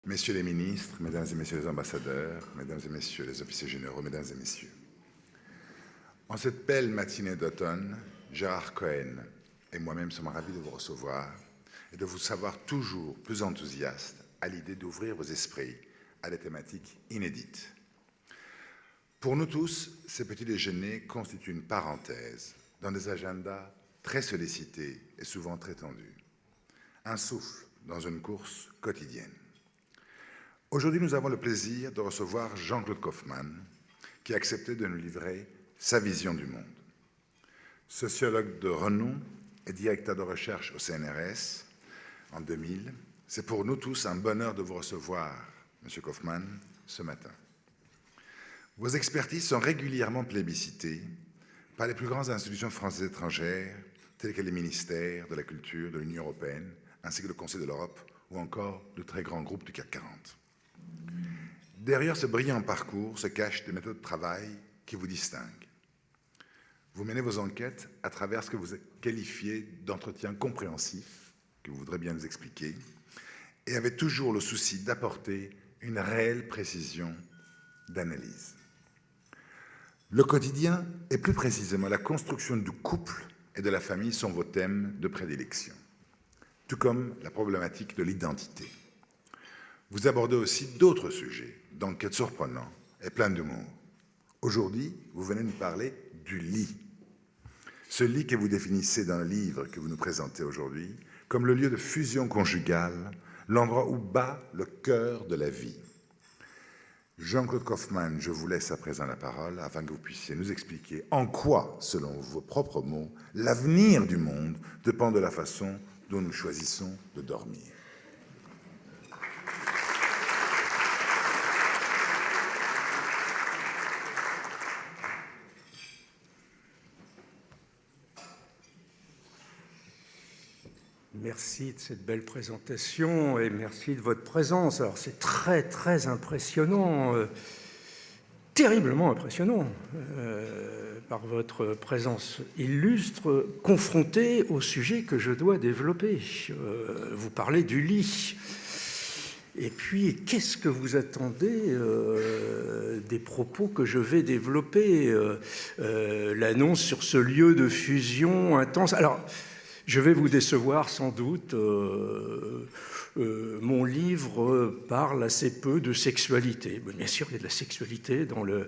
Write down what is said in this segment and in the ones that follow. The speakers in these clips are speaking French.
Messieurs les ministres, mesdames et messieurs les ambassadeurs, mesdames et messieurs les officiers généraux, mesdames et messieurs. En cette belle matinée d'automne, Gérard Cohen et moi-même sommes ravis de vous recevoir et de vous savoir toujours plus enthousiaste à l'idée d'ouvrir vos esprits à des thématiques inédites. Pour nous tous, ces petits déjeuners constituent une parenthèse dans des agendas très sollicités et souvent très tendus. Un souffle dans une course quotidienne. Aujourd'hui, nous avons le plaisir de recevoir Jean-Claude Kaufmann, qui a accepté de nous livrer sa vision du monde. Sociologue de renom et directeur de recherche au CNRS en 2000, c'est pour nous tous un bonheur de vous recevoir, M. Kaufmann, ce matin. Vos expertises sont régulièrement plébiscitées par les plus grandes institutions françaises étrangères, telles que les ministères de la Culture de l'Union européenne, ainsi que le Conseil de l'Europe, ou encore de très grands groupes du CAC 40. Derrière ce brillant parcours se cachent des méthodes de travail qui vous distinguent. Vous menez vos enquêtes à travers ce que vous qualifiez d'entretien compréhensif, que vous voudrez bien nous expliquer, et avez toujours le souci d'apporter une réelle précision d'analyse. Le quotidien, et plus précisément la construction du couple et de la famille, sont vos thèmes de prédilection, tout comme la problématique de l'identité. Vous abordez aussi d'autres sujets, d'enquêtes surprenants et pleins d'humour. Aujourd'hui, vous venez nous parler du lit. Ce lit que vous définissez dans le livre que vous nous présentez aujourd'hui comme le lieu de fusion conjugale, l'endroit où bat le cœur de la vie. Jean-Claude Kaufmann, je vous laisse à présent la parole afin que vous puissiez nous expliquer en quoi, selon vos propres mots, l'avenir du monde dépend de la façon dont nous choisissons de dormir. Merci de cette belle présentation et merci de votre présence. Alors c'est très très impressionnant, terriblement impressionnant par votre présence illustre, confronté au sujet que je dois développer. Vous parlez du lit. Et puis, qu'est-ce que vous attendez des propos que je vais développer l'annonce sur ce lieu de fusion intense. Alors, je vais vous décevoir sans doute. Mon livre parle assez peu de sexualité. Bien sûr, il y a de la sexualité dans le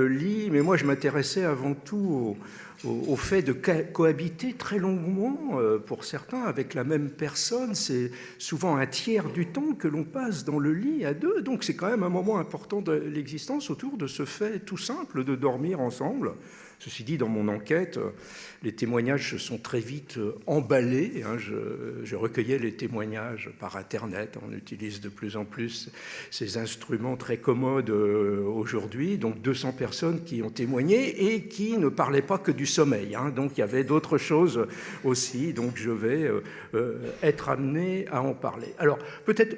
lit, mais moi, je m'intéressais avant tout au fait de cohabiter très longuement, pour certains, avec la même personne. C'est souvent un tiers du temps que l'on passe dans le lit à deux. Donc, c'est quand même un moment important de l'existence autour de ce fait tout simple de dormir ensemble. Ceci dit, dans mon enquête, les témoignages se sont très vite emballés. Je recueillais les témoignages par Internet. On utilise de plus en plus ces instruments très commodes aujourd'hui. Donc 200 personnes qui ont témoigné et qui ne parlaient pas que du sommeil. Donc il y avait d'autres choses aussi. Donc je vais être amené à en parler. Alors peut-être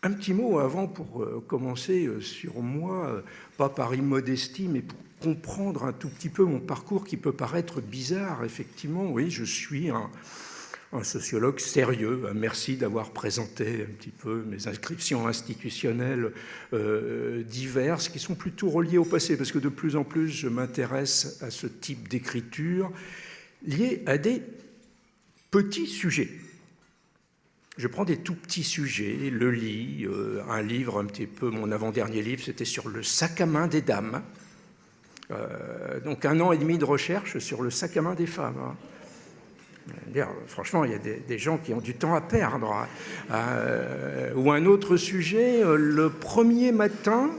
un petit mot avant pour commencer sur moi, pas par immodestie, mais pour comprendre un tout petit peu mon parcours qui peut paraître bizarre, effectivement. Oui, je suis un sociologue sérieux. Merci d'avoir présenté un petit peu mes inscriptions institutionnelles diverses, qui sont plutôt reliées au passé, parce que de plus en plus, je m'intéresse à ce type d'écriture liée à des petits sujets. Je prends des tout petits sujets, le lit, un livre un petit peu, mon avant-dernier livre, c'était sur le sac à main des dames. Donc 1 an et demi de recherche sur le sac à main des femmes. Franchement, il y a des gens qui ont du temps à perdre. Ou un autre sujet, le premier matin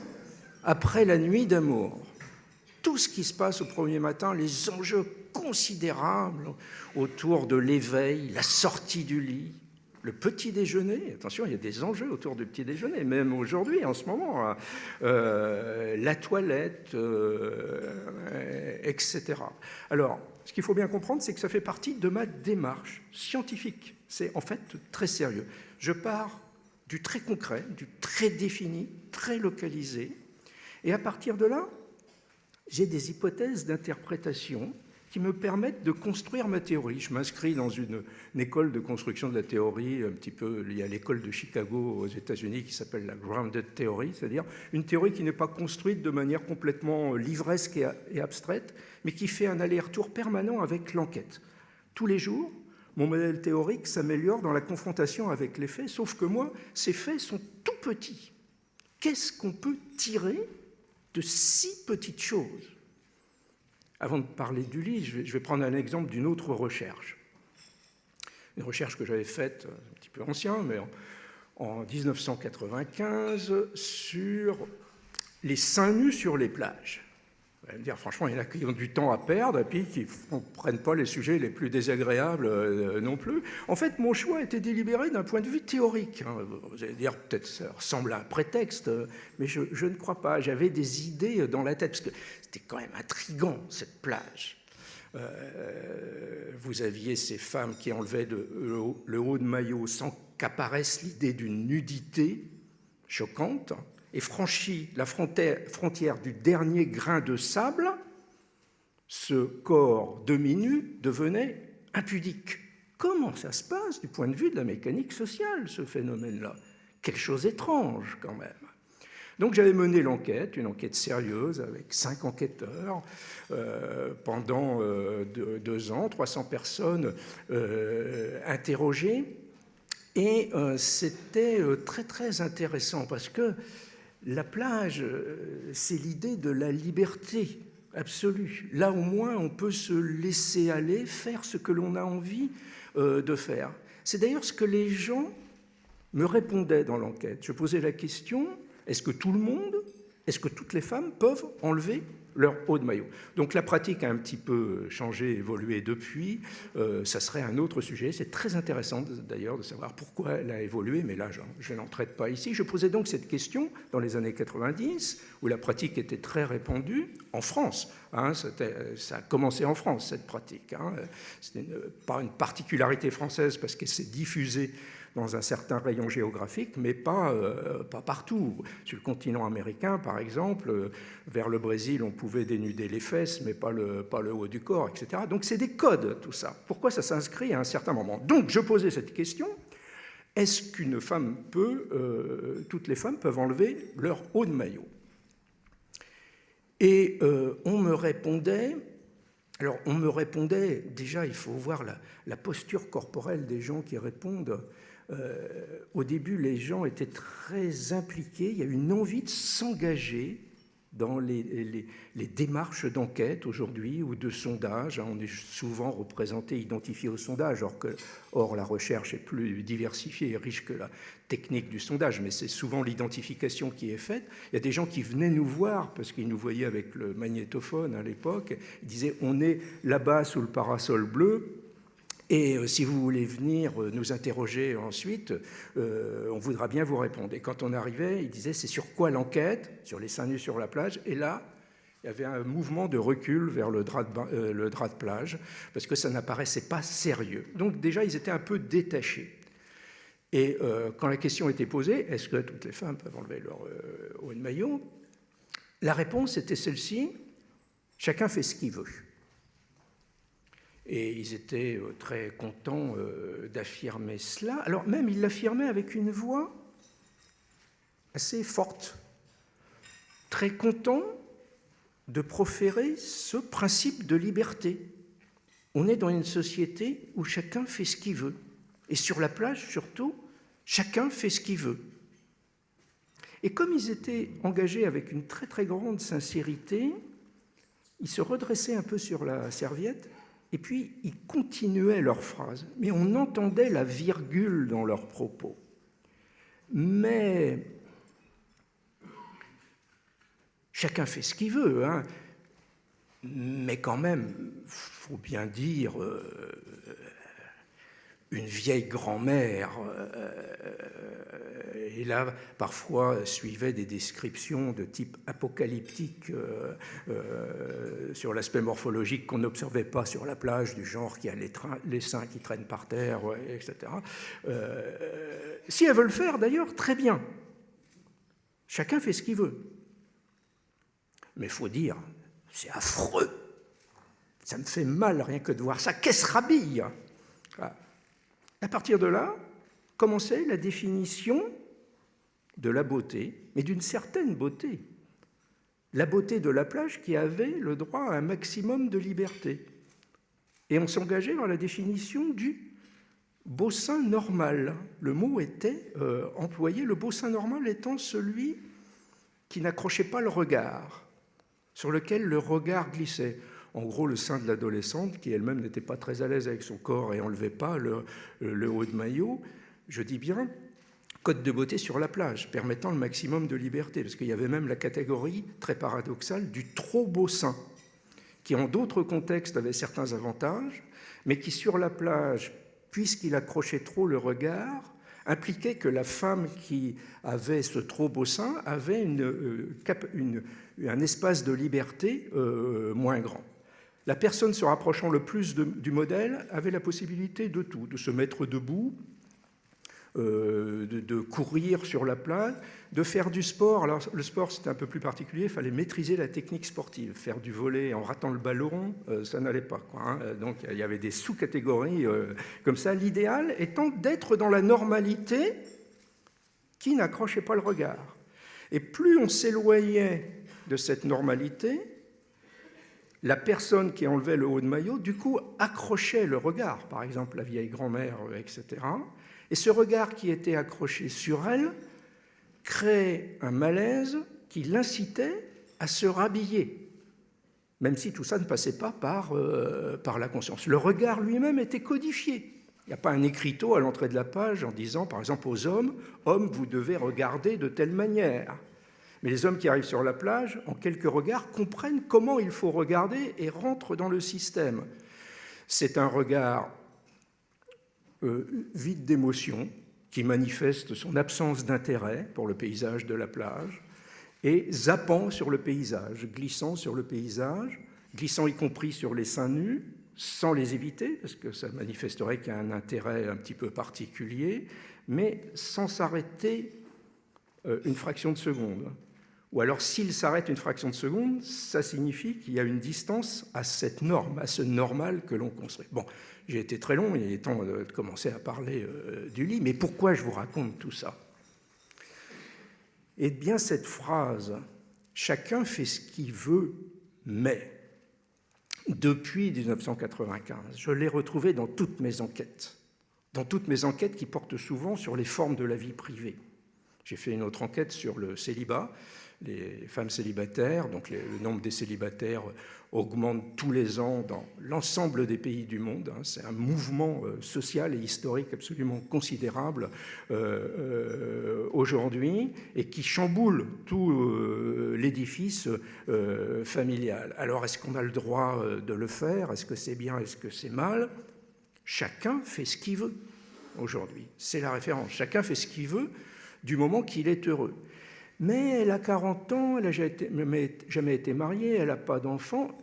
après la nuit d'amour. Tout ce qui se passe au premier matin, les enjeux considérables autour de l'éveil, la sortie du lit, le petit déjeuner. Attention, il y a des enjeux autour du petit déjeuner, même aujourd'hui, en ce moment. La toilette, etc. Alors, ce qu'il faut bien comprendre, c'est que ça fait partie de ma démarche scientifique. C'est en fait très sérieux. Je pars du très concret, du très défini, très localisé. Et à partir de là, j'ai des hypothèses d'interprétation qui me permettent de construire ma théorie. Je m'inscris dans une école de construction de la théorie, un petit peu liée à l'école de Chicago aux États-Unis, qui s'appelle la Grounded Theory, c'est-à-dire une théorie qui n'est pas construite de manière complètement livresque et abstraite, mais qui fait un aller-retour permanent avec l'enquête. Tous les jours, mon modèle théorique s'améliore dans la confrontation avec les faits, sauf que moi, ces faits sont tout petits. Qu'est-ce qu'on peut tirer de si petites choses? Avant de parler du lit, je vais prendre un exemple d'une autre recherche. Une recherche que j'avais faite, un petit peu ancien, mais en 1995, sur les seins nus sur les plages. Vous allez me dire, franchement, il y en a qui ont du temps à perdre et puis qui ne prennent pas les sujets les plus désagréables non plus. En fait, mon choix était délibéré d'un point de vue théorique. Vous allez dire, peut-être ça ressemble à un prétexte, mais je ne crois pas. J'avais des idées dans la tête, parce que c'était quand même intriguant, cette plage. Vous aviez ces femmes qui enlevaient le haut de maillot sans qu'apparaisse l'idée d'une nudité choquante, et franchi la frontière du dernier grain de sable, ce corps demi-nu devenait impudique. Comment ça se passe du point de vue de la mécanique sociale, ce phénomène-là? Quelque chose d'étrange, quand même. Donc j'avais mené l'enquête, une enquête sérieuse, avec 5 enquêteurs, pendant 2 ans, 300 personnes interrogées, et c'était très très intéressant, parce que la plage, c'est l'idée de la liberté absolue. Là, au moins, on peut se laisser aller, faire ce que l'on a envie de faire. C'est d'ailleurs ce que les gens me répondaient dans l'enquête. Je posais la question, est-ce que tout le monde, est-ce que toutes les femmes peuvent enlever leur haut de maillot? Donc la pratique a un petit peu changé, évolué depuis. Ça serait un autre sujet. C'est très intéressant d'ailleurs de savoir pourquoi elle a évolué, mais là je n'en traite pas ici. Je posais donc cette question dans les années 90, où la pratique était très répandue, en France. Ça a commencé en France, cette pratique. Ce n'est pas une particularité française parce qu'elle s'est diffusée dans un certain rayon géographique, mais pas partout. Sur le continent américain, par exemple, vers le Brésil, on pouvait dénuder les fesses, mais pas le haut du corps, etc. Donc c'est des codes, tout ça. Pourquoi ça s'inscrit à un certain moment? Donc je posais cette question, est-ce qu'une femme toutes les femmes peuvent enlever leur haut de maillot? Et on me répondait, déjà il faut voir la posture corporelle des gens qui répondent. Au début, les gens étaient très impliqués, il y a une envie de s'engager dans les démarches d'enquête aujourd'hui ou de sondage. On est souvent représenté, identifié au sondage, or la recherche est plus diversifiée et riche que la technique du sondage, mais c'est souvent l'identification qui est faite. Il y a des gens qui venaient nous voir, parce qu'ils nous voyaient avec le magnétophone à l'époque, ils disaient « on est là-bas sous le parasol bleu ». Et si vous voulez venir nous interroger ensuite, on voudra bien vous répondre. Et quand on arrivait, il disait, c'est sur quoi l'enquête? Sur les seins nus sur la plage. Et là, il y avait un mouvement de recul vers le drap de plage, parce que ça n'apparaissait pas sérieux. Donc déjà, ils étaient un peu détachés. Et quand la question était posée, est-ce que toutes les femmes peuvent enlever leur haut de maillot? La réponse était celle-ci, chacun fait ce qu'il veut. Et ils étaient très contents d'affirmer cela. Alors même, ils l'affirmaient avec une voix assez forte, très contents de proférer ce principe de liberté. On est dans une société où chacun fait ce qu'il veut. Et sur la plage, surtout, chacun fait ce qu'il veut. Et comme ils étaient engagés avec une très très grande sincérité, ils se redressaient un peu sur la serviette. Et puis, ils continuaient leurs phrases, mais on entendait la virgule dans leurs propos. Mais chacun fait ce qu'il veut, mais quand même, il faut bien dire, une vieille grand-mère, et là, parfois, suivait des descriptions de type apocalyptique sur l'aspect morphologique qu'on n'observait pas sur la plage, du genre qui a les seins qui traînent par terre, etc. Si elles veulent le faire, d'ailleurs, très bien. Chacun fait ce qu'il veut. Mais il faut dire, c'est affreux. Ça me fait mal rien que de voir ça. Qu'est-ce rhabille? À partir de là, commençait la définition de la beauté, mais d'une certaine beauté. La beauté de la plage qui avait le droit à un maximum de liberté. Et on s'engageait dans la définition du beau sein normal. Le mot était employé, le beau sein normal étant celui qui n'accrochait pas le regard, sur lequel le regard glissait. En gros, le sein de l'adolescente, qui elle-même n'était pas très à l'aise avec son corps et n'enlevait pas le haut de maillot, je dis bien code de beauté sur la plage, permettant le maximum de liberté, parce qu'il y avait même la catégorie très paradoxale du trop beau sein, qui en d'autres contextes avait certains avantages, mais qui sur la plage, puisqu'il accrochait trop le regard, impliquait que la femme qui avait ce trop beau sein avait un espace de liberté moins grand. La personne se rapprochant le plus du modèle avait la possibilité de tout, de se mettre debout, de courir sur la plage, de faire du sport. Alors le sport c'était un peu plus particulier, il fallait maîtriser la technique sportive. Faire du volley en ratant le ballon, ça n'allait pas, quoi, hein. Donc il y avait des sous-catégories comme ça. L'idéal étant d'être dans la normalité qui n'accrochait pas le regard. Et plus on s'éloignait de cette normalité, la personne qui enlevait le haut de maillot, du coup, accrochait le regard, par exemple la vieille grand-mère, etc. Et ce regard qui était accroché sur elle créait un malaise qui l'incitait à se rhabiller, même si tout ça ne passait pas par la conscience. Le regard lui-même était codifié. Il n'y a pas un écriteau à l'entrée de la page en disant, par exemple, aux hommes, « Hommes, vous devez regarder de telle manière ». Mais les hommes qui arrivent sur la plage, en quelques regards, comprennent comment il faut regarder et rentrent dans le système. C'est un regard vide d'émotion, qui manifeste son absence d'intérêt pour le paysage de la plage, et zappant sur le paysage, glissant sur le paysage, glissant y compris sur les seins nus, sans les éviter, parce que ça manifesterait qu'il y a un intérêt un petit peu particulier, mais sans s'arrêter une fraction de seconde. Ou alors, s'il s'arrête une fraction de seconde, ça signifie qu'il y a une distance à cette norme, à ce normal que l'on construit. Bon, j'ai été très long, il est temps de commencer à parler du lit, mais pourquoi je vous raconte tout ça? Eh bien, cette phrase « chacun fait ce qu'il veut, mais » depuis 1995, je l'ai retrouvée dans toutes mes enquêtes qui portent souvent sur les formes de la vie privée. J'ai fait une autre enquête sur le célibat, les femmes célibataires, donc le nombre des célibataires augmente tous les ans dans l'ensemble des pays du monde. C'est un mouvement social et historique absolument considérable aujourd'hui et qui chamboule tout l'édifice familial. Alors, est-ce qu'on a le droit de le faire? Est-ce que c'est bien? Est-ce que c'est mal? Chacun fait ce qu'il veut aujourd'hui. C'est la référence. Chacun fait ce qu'il veut du moment qu'il est heureux. Mais elle a 40 ans, elle n'a jamais été mariée, elle n'a pas d'enfant.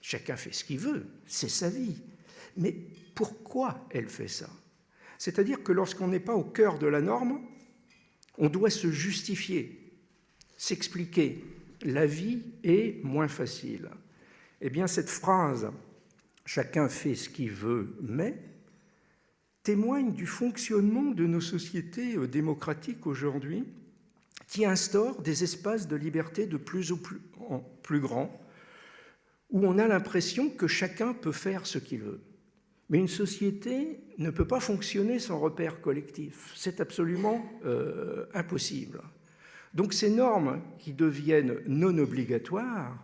Chacun fait ce qu'il veut, c'est sa vie. Mais pourquoi elle fait ça? C'est-à-dire que lorsqu'on n'est pas au cœur de la norme, on doit se justifier, s'expliquer. La vie est moins facile. Eh bien, cette phrase « chacun fait ce qu'il veut, mais » témoigne du fonctionnement de nos sociétés démocratiques aujourd'hui, qui instaure des espaces de liberté de plus en plus grands, où on a l'impression que chacun peut faire ce qu'il veut. Mais une société ne peut pas fonctionner sans repère collectif. C'est absolument impossible. Donc ces normes qui deviennent non obligatoires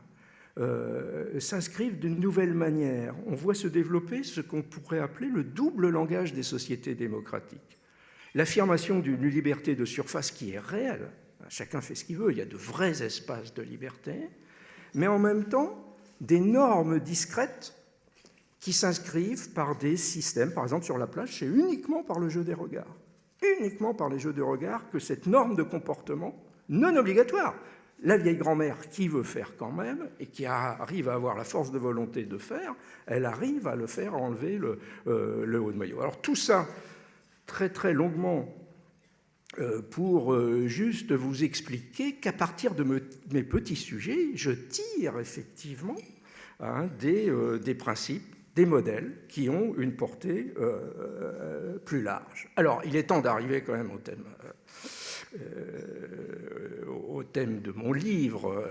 s'inscrivent d'une nouvelle manière. On voit se développer ce qu'on pourrait appeler le double langage des sociétés démocratiques. L'affirmation d'une liberté de surface qui est réelle, chacun fait ce qu'il veut, il y a de vrais espaces de liberté, mais en même temps, des normes discrètes qui s'inscrivent par des systèmes. Par exemple, sur la plage, c'est uniquement par le jeu des regards. Uniquement par les jeux de regard que cette norme de comportement, non obligatoire, la vieille grand-mère qui veut faire quand même et qui arrive à avoir la force de volonté de faire, elle arrive à le faire enlever le haut de maillot. Alors tout ça, très très longuement, pour juste vous expliquer qu'à partir de mes petits sujets, je tire effectivement des principes, des modèles qui ont une portée plus large. Alors, il est temps d'arriver quand même au thème de mon livre,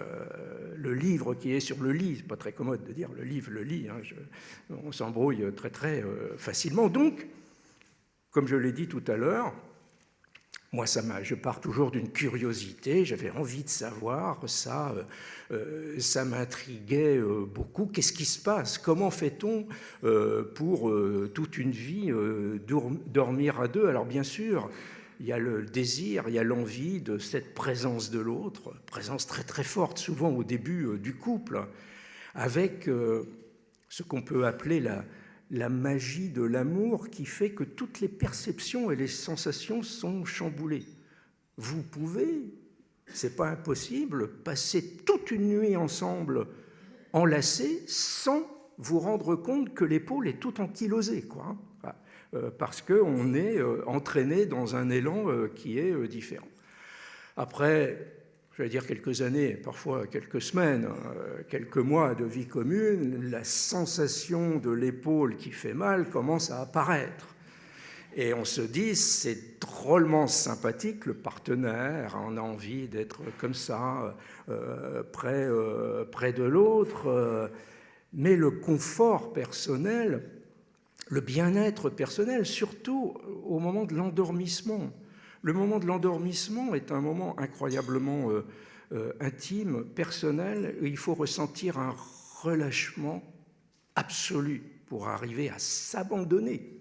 le livre qui est sur le lit. C'est pas très commode de dire le livre, le lit, hein, on s'embrouille très facilement. Donc, comme je l'ai dit tout à l'heure, moi, je pars toujours d'une curiosité, j'avais envie de savoir, ça m'intriguait beaucoup. Qu'est-ce qui se passe? Comment fait-on pour toute une vie dormir à deux? Alors bien sûr, il y a le désir, il y a l'envie de cette présence de l'autre, présence très très forte, souvent au début du couple, avec ce qu'on peut appeler la magie de l'amour qui fait que toutes les perceptions et les sensations sont chamboulées. Vous pouvez, c'est pas impossible, passer toute une nuit ensemble enlacés sans vous rendre compte que l'épaule est toute ankylosée, quoi, parce qu'on est entraîné dans un élan qui est différent. Après, je vais dire quelques années, parfois quelques semaines, quelques mois de vie commune, la sensation de l'épaule qui fait mal commence à apparaître. Et on se dit, c'est drôlement sympathique, le partenaire, on a envie d'être comme ça, près de l'autre, mais le confort personnel, le bien-être personnel, surtout au moment de l'endormissement. Le moment de l'endormissement est un moment incroyablement intime, personnel, où il faut ressentir un relâchement absolu pour arriver à s'abandonner.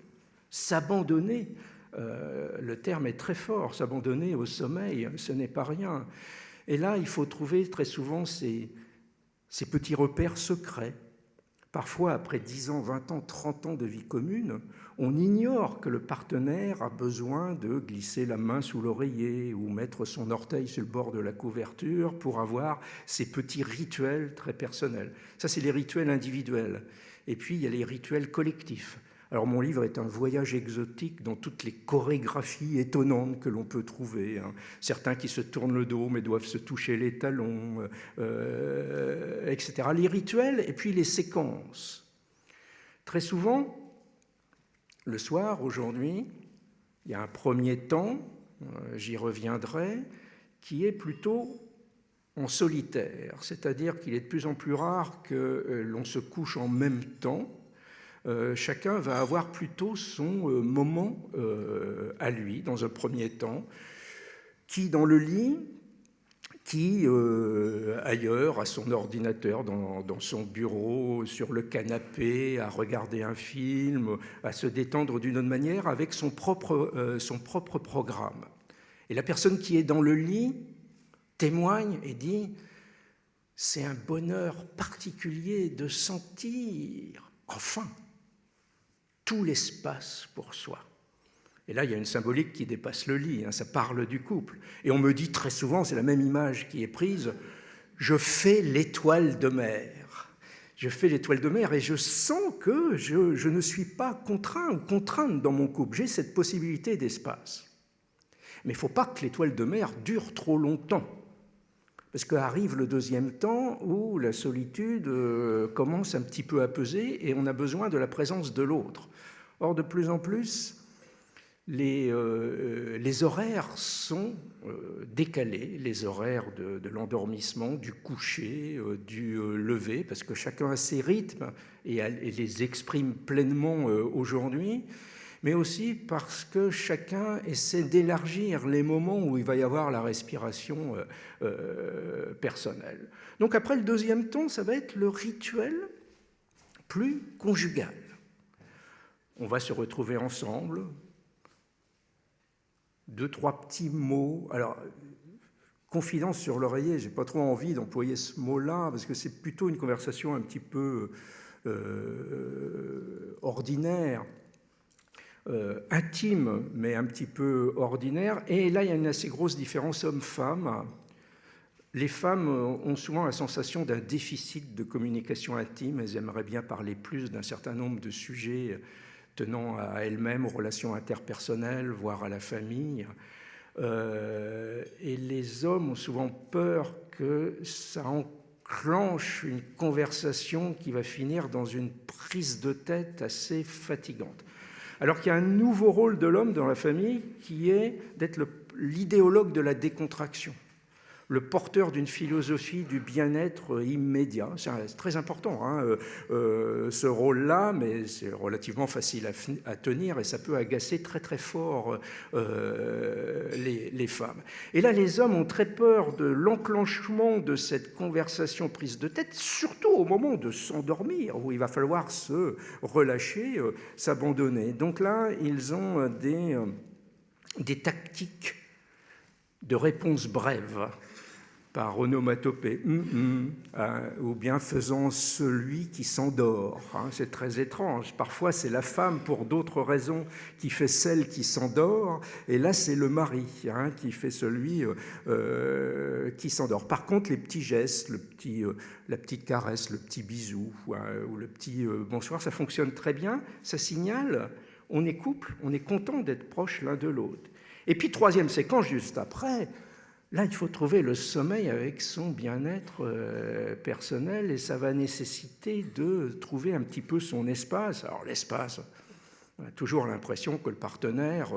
S'abandonner, le terme est très fort, s'abandonner au sommeil, ce n'est pas rien. Et là, il faut trouver très souvent ces petits repères secrets. Parfois, après 10 ans, 20 ans, 30 ans de vie commune, on ignore que le partenaire a besoin de glisser la main sous l'oreiller ou mettre son orteil sur le bord de la couverture pour avoir ces petits rituels très personnels. Ça, c'est les rituels individuels. Et puis, il y a les rituels collectifs. Alors, mon livre est un voyage exotique dans toutes les chorégraphies étonnantes que l'on peut trouver. Certains qui se tournent le dos mais doivent se toucher les talons, etc. Les rituels et puis les séquences. Très souvent, le soir, aujourd'hui, il y a un premier temps, j'y reviendrai, qui est plutôt en solitaire. C'est-à-dire qu'il est de plus en plus rare que l'on se couche en même temps. Chacun va avoir plutôt son moment à lui, dans un premier temps, qui dans le lit, qui ailleurs, à son ordinateur, dans son bureau, sur le canapé, à regarder un film, à se détendre d'une autre manière, avec son propre programme. Et la personne qui est dans le lit témoigne et dit « C'est un bonheur particulier de sentir, enfin, tout l'espace pour soi. » Et là, il y a une symbolique qui dépasse le lit, ça parle du couple. Et on me dit très souvent, c'est la même image qui est prise, je fais l'étoile de mer. Je fais l'étoile de mer et je sens que je ne suis pas contraint ou contrainte dans mon couple. J'ai cette possibilité d'espace. Mais il ne faut pas que l'étoile de mer dure trop longtemps. Parce qu'arrive le deuxième temps où la solitude commence un petit peu à peser et on a besoin de la présence de l'autre. Or, de plus en plus, les horaires sont décalés, les horaires de l'endormissement, du coucher, du lever, parce que chacun a ses rythmes et les exprime pleinement aujourd'hui, mais aussi parce que chacun essaie d'élargir les moments où il va y avoir la respiration personnelle. Donc après le deuxième temps, ça va être le rituel plus conjugal. On va se retrouver ensemble, 2-3 petits mots. Alors, confidence sur l'oreiller, j'ai pas trop envie d'employer ce mot-là, parce que c'est plutôt une conversation un petit peu ordinaire, intime, mais un petit peu ordinaire. Et là, il y a une assez grosse différence homme-femme. Les femmes ont souvent la sensation d'un déficit de communication intime. Elles aimeraient bien parler plus d'un certain nombre de sujets tenant à elles-mêmes, aux relations interpersonnelles, voire à la famille. Et les hommes ont souvent peur que ça enclenche une conversation qui va finir dans une prise de tête assez fatigante. Alors qu'il y a un nouveau rôle de l'homme dans la famille qui est d'être l'idéologue de la décontraction, le porteur d'une philosophie du bien-être immédiat. C'est très important, hein, ce rôle-là, mais c'est relativement facile à tenir et ça peut agacer très très fort les femmes. Et là, les hommes ont très peur de l'enclenchement de cette conversation prise de tête, surtout au moment de s'endormir, où il va falloir se relâcher, s'abandonner. Donc là, ils ont des tactiques de réponse brève, par onomatopée, ou bien faisant celui qui s'endort. Hein, c'est très étrange. Parfois, c'est la femme, pour d'autres raisons, qui fait celle qui s'endort, et là, c'est le mari qui fait celui qui s'endort. Par contre, les petits gestes, la petite caresse, le petit bisou, ou le petit bonsoir, ça fonctionne très bien. Ça signale, on est couple, on est content d'être proches l'un de l'autre. Et puis, troisième séquence, juste après, là, il faut trouver le sommeil avec son bien-être personnel et ça va nécessiter de trouver un petit peu son espace. Alors l'espace, on a toujours l'impression que le partenaire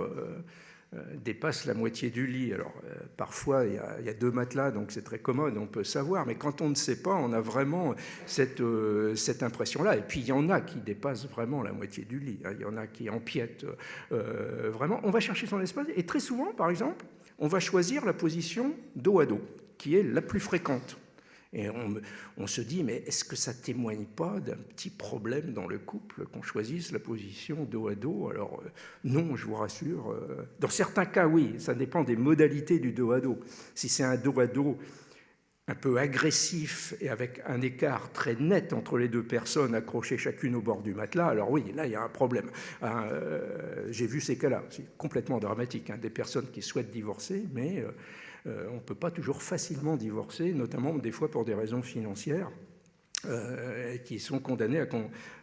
dépasse la moitié du lit. Alors parfois, il y a 2 matelas, donc c'est très commode, on peut savoir, mais quand on ne sait pas, on a vraiment cette impression-là. Et puis il y en a qui dépassent vraiment la moitié du lit, hein. Il y en a qui empiètent vraiment. On va chercher son espace et très souvent, par exemple, on va choisir la position dos à dos, qui est la plus fréquente. Et on se dit, mais est-ce que ça ne témoigne pas d'un petit problème dans le couple qu'on choisisse la position dos à dos? Alors non, je vous rassure. Dans certains cas, oui, ça dépend des modalités du dos à dos. Si c'est un dos à dos un peu agressif et avec un écart très net entre les 2 personnes accrochées chacune au bord du matelas, alors oui, là, il y a un problème. J'ai vu ces cas-là, c'est complètement dramatique, hein, des personnes qui souhaitent divorcer, mais on ne peut pas toujours facilement divorcer, notamment des fois pour des raisons financières, qui sont condamnés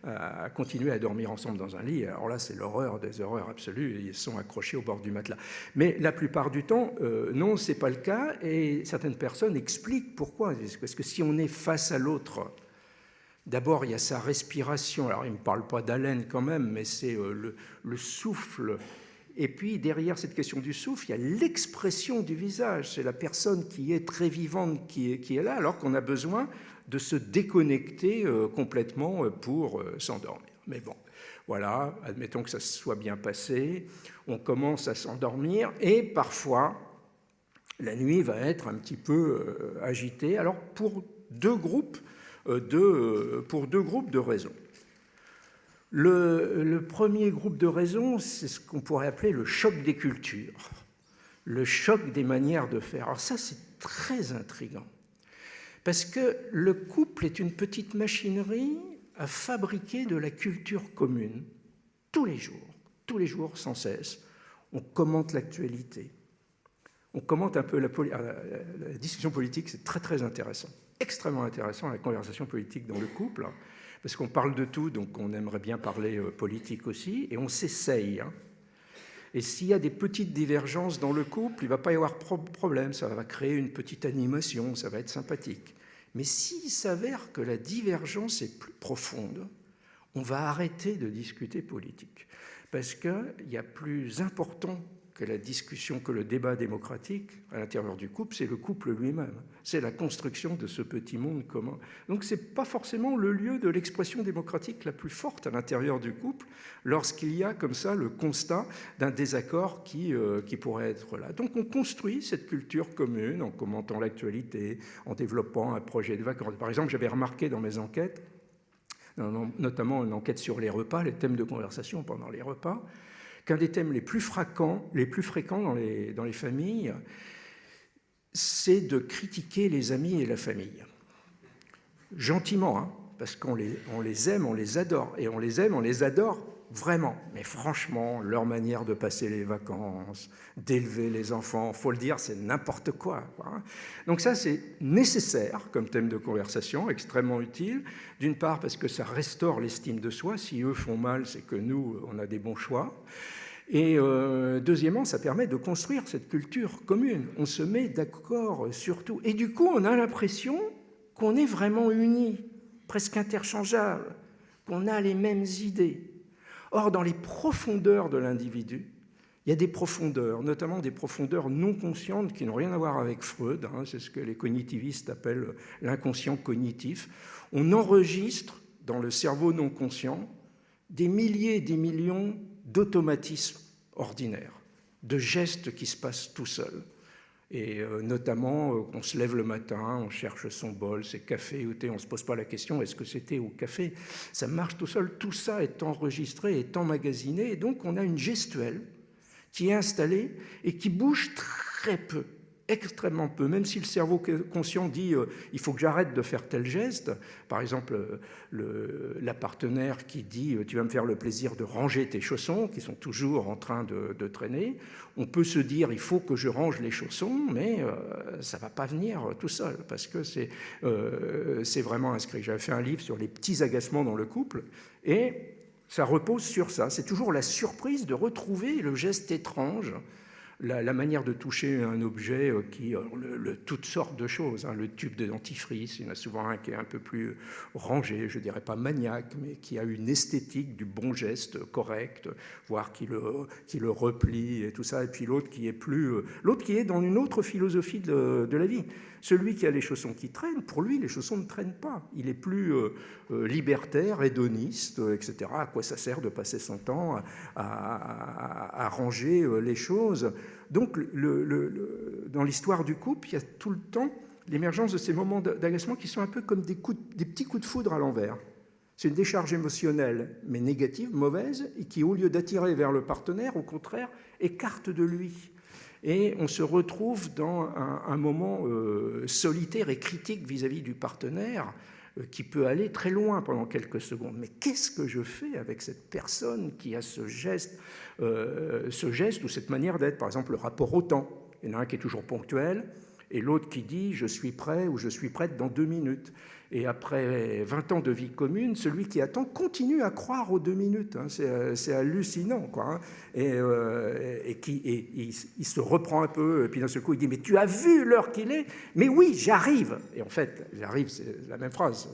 à continuer à dormir ensemble dans un lit. Alors là, c'est l'horreur des horreurs absolues, ils sont accrochés au bord du matelas. Mais la plupart du temps, non, ce n'est pas le cas, et certaines personnes expliquent pourquoi. Parce que si on est face à l'autre, d'abord, il y a sa respiration. Alors, il ne me parle pas d'haleine quand même, mais c'est le souffle. Et puis, derrière cette question du souffle, il y a l'expression du visage. C'est la personne qui est très vivante qui est là, alors qu'on a besoin de se déconnecter complètement pour s'endormir. Mais bon, voilà, admettons que ça se soit bien passé, on commence à s'endormir, et parfois, la nuit va être un petit peu agitée. Alors, pour 2 groupes de raisons. Le premier groupe de raisons, c'est ce qu'on pourrait appeler le choc des cultures, le choc des manières de faire. Alors ça, c'est très intriguant, parce que le couple est une petite machinerie à fabriquer de la culture commune, tous les jours, sans cesse. On commente l'actualité, on commente un peu la discussion politique, c'est très très intéressant, extrêmement intéressant, la conversation politique dans le couple, parce qu'on parle de tout, donc on aimerait bien parler politique aussi, et on s'essaye. Et s'il y a des petites divergences dans le couple, il ne va pas y avoir problème, ça va créer une petite animation, ça va être sympathique. Mais s'il s'avère que la divergence est plus profonde, on va arrêter de discuter politique. Parce qu'il y a plus important que la discussion, que le débat démocratique à l'intérieur du couple, c'est le couple lui-même. C'est la construction de ce petit monde commun. Donc ce n'est pas forcément le lieu de l'expression démocratique la plus forte à l'intérieur du couple lorsqu'il y a comme ça le constat d'un désaccord qui pourrait être là. Donc on construit cette culture commune en commentant l'actualité, en développant un projet de vacances. Par exemple, j'avais remarqué dans mes enquêtes, notamment une enquête sur les repas, les thèmes de conversation pendant les repas, qu'un des thèmes les plus fréquents dans les familles, c'est de critiquer les amis et la famille. Gentiment, hein, parce qu'on les aime, on les adore. Et on les aime, on les adore vraiment. Mais franchement, leur manière de passer les vacances, d'élever les enfants, il faut le dire, c'est n'importe quoi. Donc ça, c'est nécessaire comme thème de conversation, extrêmement utile. D'une part, parce que ça restaure l'estime de soi. Si eux font mal, c'est que nous, on a des bons choix. Et deuxièmement, ça permet de construire cette culture commune. On se met d'accord sur tout. Et du coup, on a l'impression qu'on est vraiment unis, presque interchangeables, qu'on a les mêmes idées. Or, dans les profondeurs de l'individu, il y a des profondeurs, notamment des profondeurs non conscientes qui n'ont rien à voir avec Freud, c'est ce que les cognitivistes appellent l'inconscient cognitif. On enregistre dans le cerveau non conscient des milliers et des millions d'automatismes ordinaires, de gestes qui se passent tout seuls. Et notamment, on se lève le matin, on cherche son bol, c'est café ou thé, on ne se pose pas la question est-ce que c'est thé ou café. Ça marche tout seul, tout ça est enregistré, est emmagasiné, et donc on a une gestuelle qui est installée et qui bouge très peu, extrêmement peu, même si le cerveau conscient dit il faut que j'arrête de faire tel geste. Par exemple, la partenaire qui dit tu vas me faire le plaisir de ranger tes chaussons, qui sont toujours en train de traîner. On peut se dire il faut que je range les chaussons, mais ça ne va pas venir tout seul, parce que c'est vraiment inscrit. J'avais fait un livre sur les petits agacements dans le couple, et ça repose sur ça. C'est toujours la surprise de retrouver le geste étrange, la manière de toucher un objet toutes sortes de choses. Le tube de dentifrice, il y en a souvent un qui est un peu plus rangé, je ne dirais pas maniaque, mais qui a une esthétique du bon geste correct, voire qui le replie et tout ça. Et puis l'autre qui est dans une autre philosophie de la vie. Celui qui a les chaussons qui traînent, pour lui, les chaussons ne traînent pas. Il est plus libertaire, hédoniste, etc. À quoi ça sert de passer son temps à ranger les choses? Donc, dans l'histoire du couple, il y a tout le temps l'émergence de ces moments d'agacement qui sont un peu comme des petits coups de foudre à l'envers. C'est une décharge émotionnelle, mais négative, mauvaise, et qui, au lieu d'attirer vers le partenaire, au contraire, écarte de lui. Et on se retrouve dans un moment solitaire et critique vis-à-vis du partenaire qui peut aller très loin pendant quelques secondes. Mais qu'est-ce que je fais avec cette personne qui a ce geste ou cette manière d'être? Par exemple, le rapport au temps. Il y en a un qui est toujours ponctuel et l'autre qui dit « je suis prêt » ou « je suis prête dans 2 minutes ». Et après 20 ans de vie commune, celui qui attend continue à croire aux 2 minutes. C'est hallucinant, quoi. Et il se reprend un peu, et puis d'un seul coup, il dit « mais tu as vu l'heure qu'il est ?»« Mais oui, j'arrive !» Et en fait, « j'arrive », c'est la même phrase.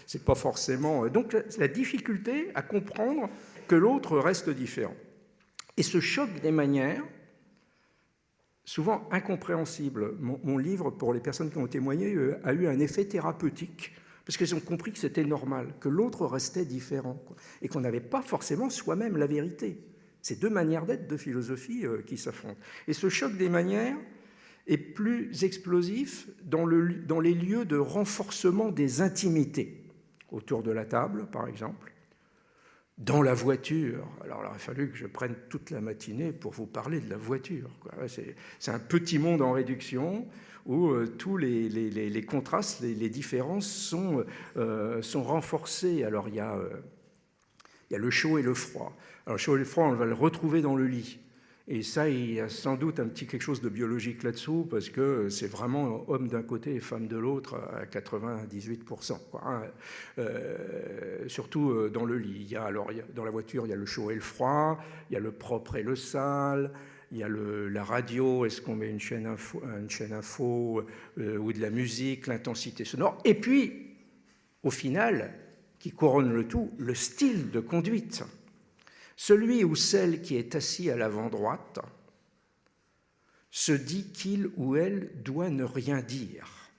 C'est pas forcément... Donc, la difficulté à comprendre que l'autre reste différent. Et ce choc des manières, souvent incompréhensible. Mon livre, pour les personnes qui ont témoigné, a eu un effet thérapeutique, parce qu'ils ont compris que c'était normal, que l'autre restait différent, quoi, et qu'on n'avait pas forcément soi-même la vérité. C'est 2 manières d'être, 2 philosophies qui s'affrontent. Et ce choc des manières est plus explosif dans les lieux de renforcement des intimités, autour de la table, par exemple, dans la voiture. Alors, il aurait fallu que je prenne toute la matinée pour vous parler de la voiture, quoi. C'est un petit monde en réduction où tous les contrastes, les différences sont renforcés. Alors, il y a le chaud et le froid. Alors, le chaud et le froid, on va le retrouver dans le lit. Et ça, il y a sans doute un petit quelque chose de biologique là-dessous, parce que c'est vraiment homme d'un côté et femme de l'autre à 98%, quoi. Surtout dans le lit. Dans la voiture, il y a le chaud et le froid, il y a le propre et le sale, il y a la radio, est-ce qu'on met une chaîne info ou de la musique, l'intensité sonore. Et puis, au final, qui couronne le tout, le style de conduite. Celui ou celle qui est assis à l'avant droite se dit qu'il ou elle doit ne rien dire.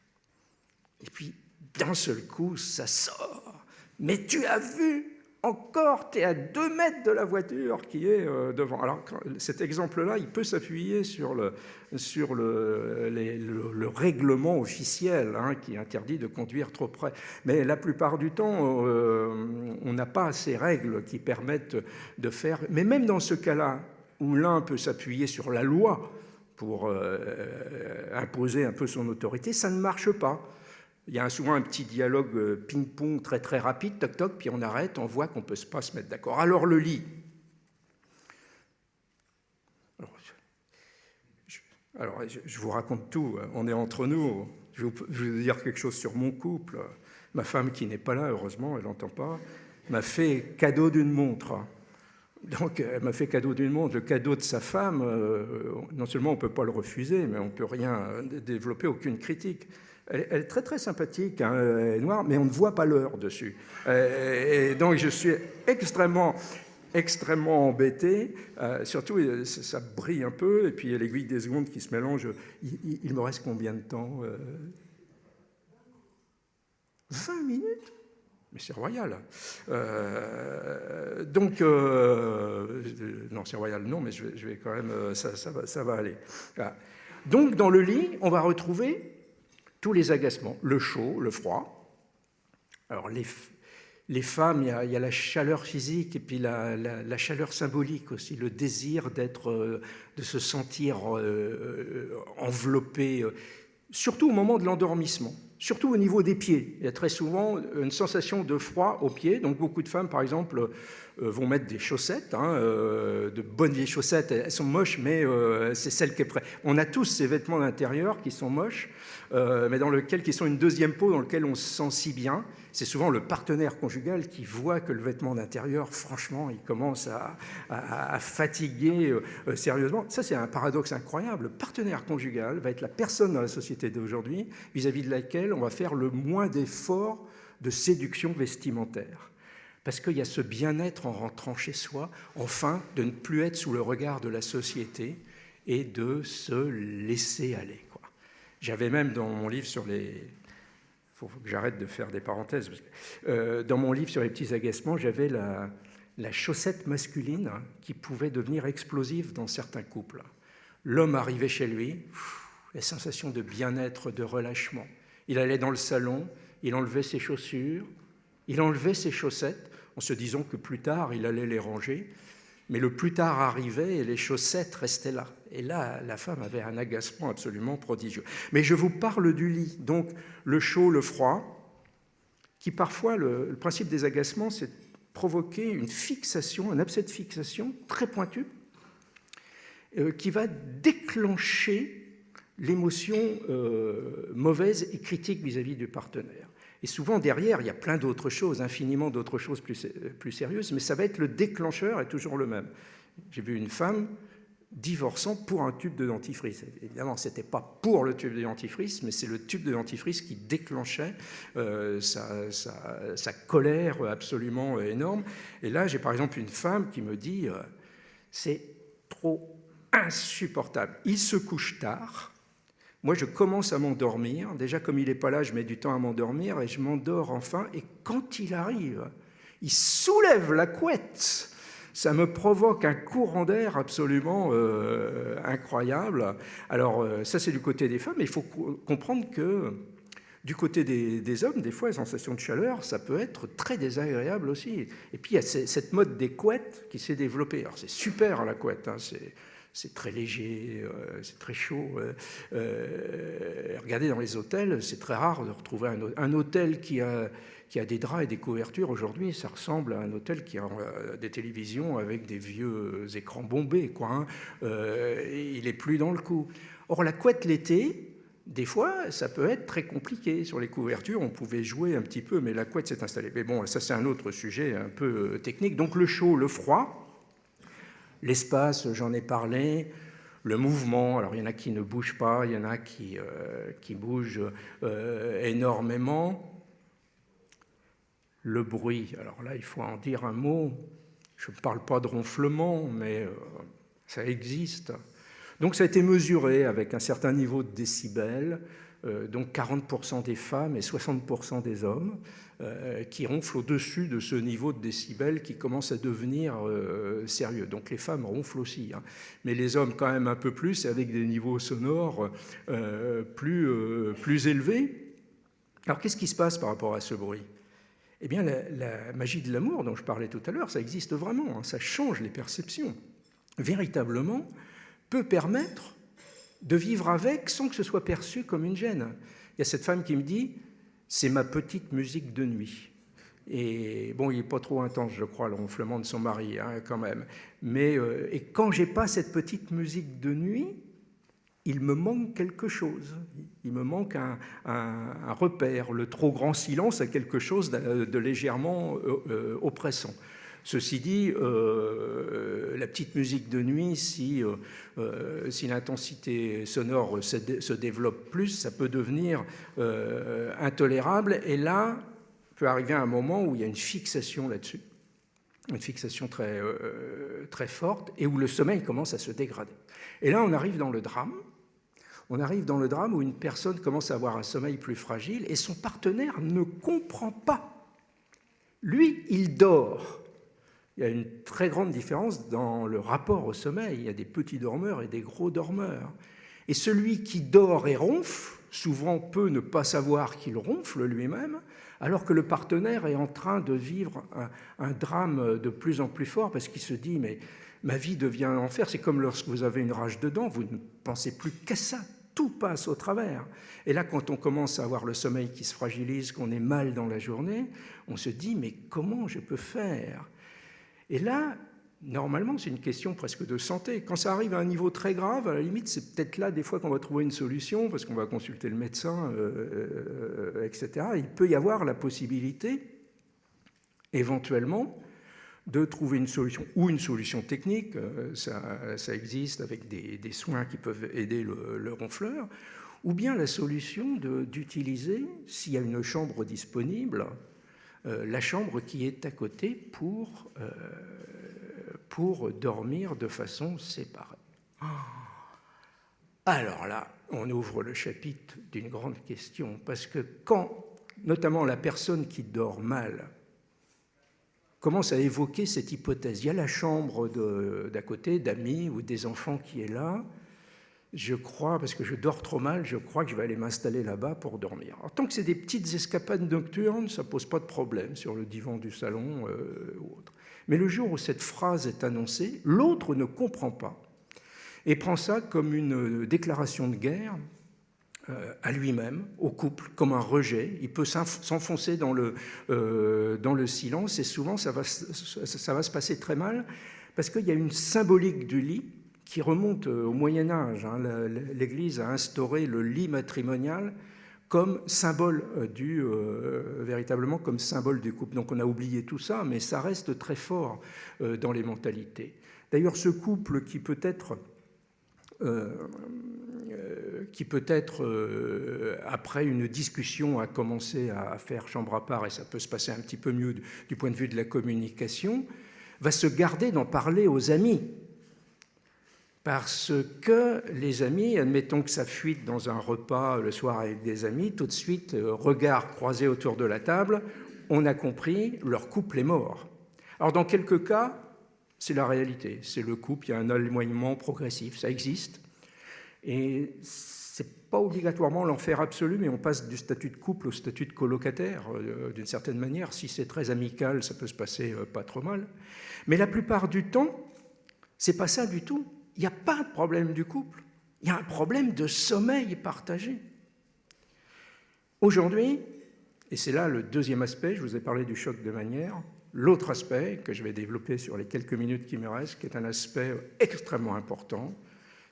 Et puis, d'un seul coup, ça sort. Mais tu as vu, encore, tu es à 2 mètres de la voiture qui est devant. Alors, cet exemple-là, il peut s'appuyer sur le règlement officiel, qui interdit de conduire trop près. Mais la plupart du temps, on n'a pas ces règles qui permettent de faire... Mais même dans ce cas-là, où l'un peut s'appuyer sur la loi pour imposer un peu son autorité, ça ne marche pas. Il y a souvent un petit dialogue ping-pong très très rapide, toc-toc, puis on arrête, on voit qu'on ne peut pas se mettre d'accord. Alors le lit. Alors, je vous raconte tout, on est entre nous. Je vais vous dire quelque chose sur mon couple. Ma femme, qui n'est pas là, heureusement, elle n'entend pas, m'a fait cadeau d'une montre. Donc, elle m'a fait cadeau d'une montre. Le cadeau de sa femme, non seulement on ne peut pas le refuser, mais on ne peut rien développer, aucune critique. Elle est très très sympathique, hein, elle est noire, mais on ne voit pas l'heure dessus. Et donc je suis extrêmement embêté, surtout ça brille un peu, et puis il y a l'aiguille des secondes qui se mélange. Il me reste combien de temps 20 minutes? Mais c'est royal. Non, c'est royal, non, mais je vais quand même, ça va aller. Voilà. Donc dans le lit, on va retrouver tous les agacements, le chaud, le froid. Alors les femmes, il y a la chaleur physique et puis la chaleur symbolique aussi, le désir de se sentir enveloppé, surtout au moment de l'endormissement, surtout au niveau des pieds. Il y a très souvent une sensation de froid aux pieds, donc beaucoup de femmes, par exemple, vont mettre des chaussettes, de bonnes vieilles chaussettes, elles sont moches, mais c'est celle qui est prête. On a tous ces vêtements d'intérieur qui sont moches, mais qui sont une deuxième peau dans laquelle on se sent si bien. C'est souvent le partenaire conjugal qui voit que le vêtement d'intérieur, franchement, il commence à fatiguer sérieusement. Ça, c'est un paradoxe incroyable. Le partenaire conjugal va être la personne dans la société d'aujourd'hui vis-à-vis de laquelle on va faire le moins d'efforts de séduction vestimentaire. Parce qu'il y a ce bien-être en rentrant chez soi, enfin, de ne plus être sous le regard de la société et de se laisser aller, quoi. J'avais même dans mon livre sur les... Il faut que j'arrête de faire des parenthèses. Parce que, dans mon livre sur les petits agacements, j'avais la chaussette masculine qui pouvait devenir explosive dans certains couples. L'homme arrivait chez lui, la sensation de bien-être, de relâchement. Il allait dans le salon, il enlevait ses chaussures, il enlevait ses chaussettes, en se disant que plus tard, il allait les ranger. Mais le plus tard arrivait et les chaussettes restaient là. Et là, la femme avait un agacement absolument prodigieux. Mais je vous parle du lit, donc le chaud, le froid, qui parfois, le principe des agacements, c'est de provoquer une fixation, un abcès de fixation très pointu, qui va déclencher l'émotion mauvaise et critique vis-à-vis du partenaire. Et souvent, derrière, il y a plein d'autres choses, infiniment d'autres choses plus sérieuses, mais ça va être le déclencheur est toujours le même. J'ai vu une femme divorçant pour un tube de dentifrice. Évidemment, ce n'était pas pour le tube de dentifrice, mais c'est le tube de dentifrice qui déclenchait sa colère absolument énorme. Et là, j'ai par exemple une femme qui me dit c'est trop insupportable. Il se couche tard. Moi, je commence à m'endormir. Déjà, comme il n'est pas là, je mets du temps à m'endormir et je m'endors enfin. Et quand il arrive, il soulève la couette. Ça me provoque un courant d'air absolument incroyable. Alors, ça, c'est du côté des femmes, mais il faut comprendre que du côté des hommes, des fois, la sensation de chaleur, ça peut être très désagréable aussi. Et puis, il y a cette mode des couettes qui s'est développée. Alors, c'est super, la couette, hein, c'est très léger, c'est très chaud. Regardez dans les hôtels, c'est très rare de retrouver un hôtel qui a des draps et des couvertures. Aujourd'hui, ça ressemble à un hôtel qui a des télévisions avec des vieux écrans bombés, quoi, hein. Il n'est plus dans le coup. Or, la couette l'été, des fois, ça peut être très compliqué. Sur les couvertures, on pouvait jouer un petit peu, mais la couette s'est installée. Mais bon, ça, c'est un autre sujet un peu technique. Donc, le chaud, le froid. L'espace, j'en ai parlé, le mouvement, alors il y en a qui ne bougent pas, il y en a qui bougent énormément. Le bruit, alors là il faut en dire un mot, je ne parle pas de ronflement, mais ça existe. Donc ça a été mesuré avec un certain niveau de décibels, donc 40% des femmes et 60% des hommes qui ronflent au-dessus de ce niveau de décibels qui commence à devenir sérieux. Donc les femmes ronflent aussi, hein. Mais les hommes quand même un peu plus, avec des niveaux sonores plus élevés. Alors qu'est-ce qui se passe par rapport à ce bruit ? Eh bien la magie de l'amour dont je parlais tout à l'heure, ça existe vraiment, hein, ça change les perceptions. Véritablement, peut permettre de vivre avec sans que ce soit perçu comme une gêne. Il y a cette femme qui me dit « c'est ma petite musique de nuit ». Et bon, il n'est pas trop intense, je crois, le ronflement de son mari, hein, quand même. Mais et quand j'ai pas cette petite musique de nuit, il me manque quelque chose. Il me manque un repère. Le trop grand silence a quelque chose de légèrement oppressant. Ceci dit, la petite musique de nuit, si l'intensité sonore se développe plus, ça peut devenir intolérable. Et là, peut arriver un moment où il y a une fixation là-dessus, une fixation très, très forte, et où le sommeil commence à se dégrader. Et là, on arrive dans le drame. On arrive dans le drame où une personne commence à avoir un sommeil plus fragile et son partenaire ne comprend pas. Lui, il dort. Il y a une très grande différence dans le rapport au sommeil. Il y a des petits dormeurs et des gros dormeurs. Et celui qui dort et ronfle, souvent peut ne pas savoir qu'il ronfle lui-même, alors que le partenaire est en train de vivre un drame de plus en plus fort parce qu'il se dit « mais ma vie devient un enfer ». C'est comme lorsque vous avez une rage de dents, vous ne pensez plus qu'à ça. Tout passe au travers. Et là, quand on commence à avoir le sommeil qui se fragilise, qu'on est mal dans la journée, on se dit « mais comment je peux faire ?» Et là, normalement, c'est une question presque de santé. Quand ça arrive à un niveau très grave, à la limite, c'est peut-être là, des fois, qu'on va trouver une solution, parce qu'on va consulter le médecin, etc. Il peut y avoir la possibilité, éventuellement, de trouver une solution, ou une solution technique, ça existe avec des soins qui peuvent aider le ronfleur, ou bien la solution d'utiliser, s'il y a une chambre disponible, la chambre qui est à côté pour dormir de façon séparée. Alors là, on ouvre le chapitre d'une grande question, parce que quand, notamment la personne qui dort mal, commence à évoquer cette hypothèse. Il y a la chambre d'à côté, d'amis ou des enfants qui est là. Je crois, parce que je dors trop mal, je crois que je vais aller m'installer là-bas pour dormir. Alors, tant que c'est des petites escapades nocturnes, ça ne pose pas de problème sur le divan du salon ou autre. Mais le jour où cette phrase est annoncée, l'autre ne comprend pas et prend ça comme une déclaration de guerre à lui-même, au couple, comme un rejet. Il peut s'enfoncer dans le silence et souvent ça va se passer très mal parce qu'il y a une symbolique du lit qui remonte au Moyen-Âge. L'Église a instauré le lit matrimonial comme symbole véritablement comme symbole du couple. Donc on a oublié tout ça, mais ça reste très fort dans les mentalités. D'ailleurs, ce couple qui peut-être après une discussion a commencé à faire chambre à part, et ça peut se passer un petit peu mieux du point de vue de la communication, va se garder d'en parler aux amis. Parce que les amis, admettons que ça fuite dans un repas le soir avec des amis, tout de suite, regard croisé autour de la table, on a compris, leur couple est mort. Alors dans quelques cas, c'est la réalité, c'est le couple, il y a un éloignement progressif, ça existe. Et c'est pas obligatoirement l'enfer absolu, mais on passe du statut de couple au statut de colocataire, d'une certaine manière. Si c'est très amical, ça peut se passer pas trop mal. Mais la plupart du temps, c'est pas ça du tout. Il n'y a pas de problème du couple, il y a un problème de sommeil partagé. Aujourd'hui, et c'est là le deuxième aspect, je vous ai parlé du choc de manière, l'autre aspect que je vais développer sur les quelques minutes qui me restent, qui est un aspect extrêmement important,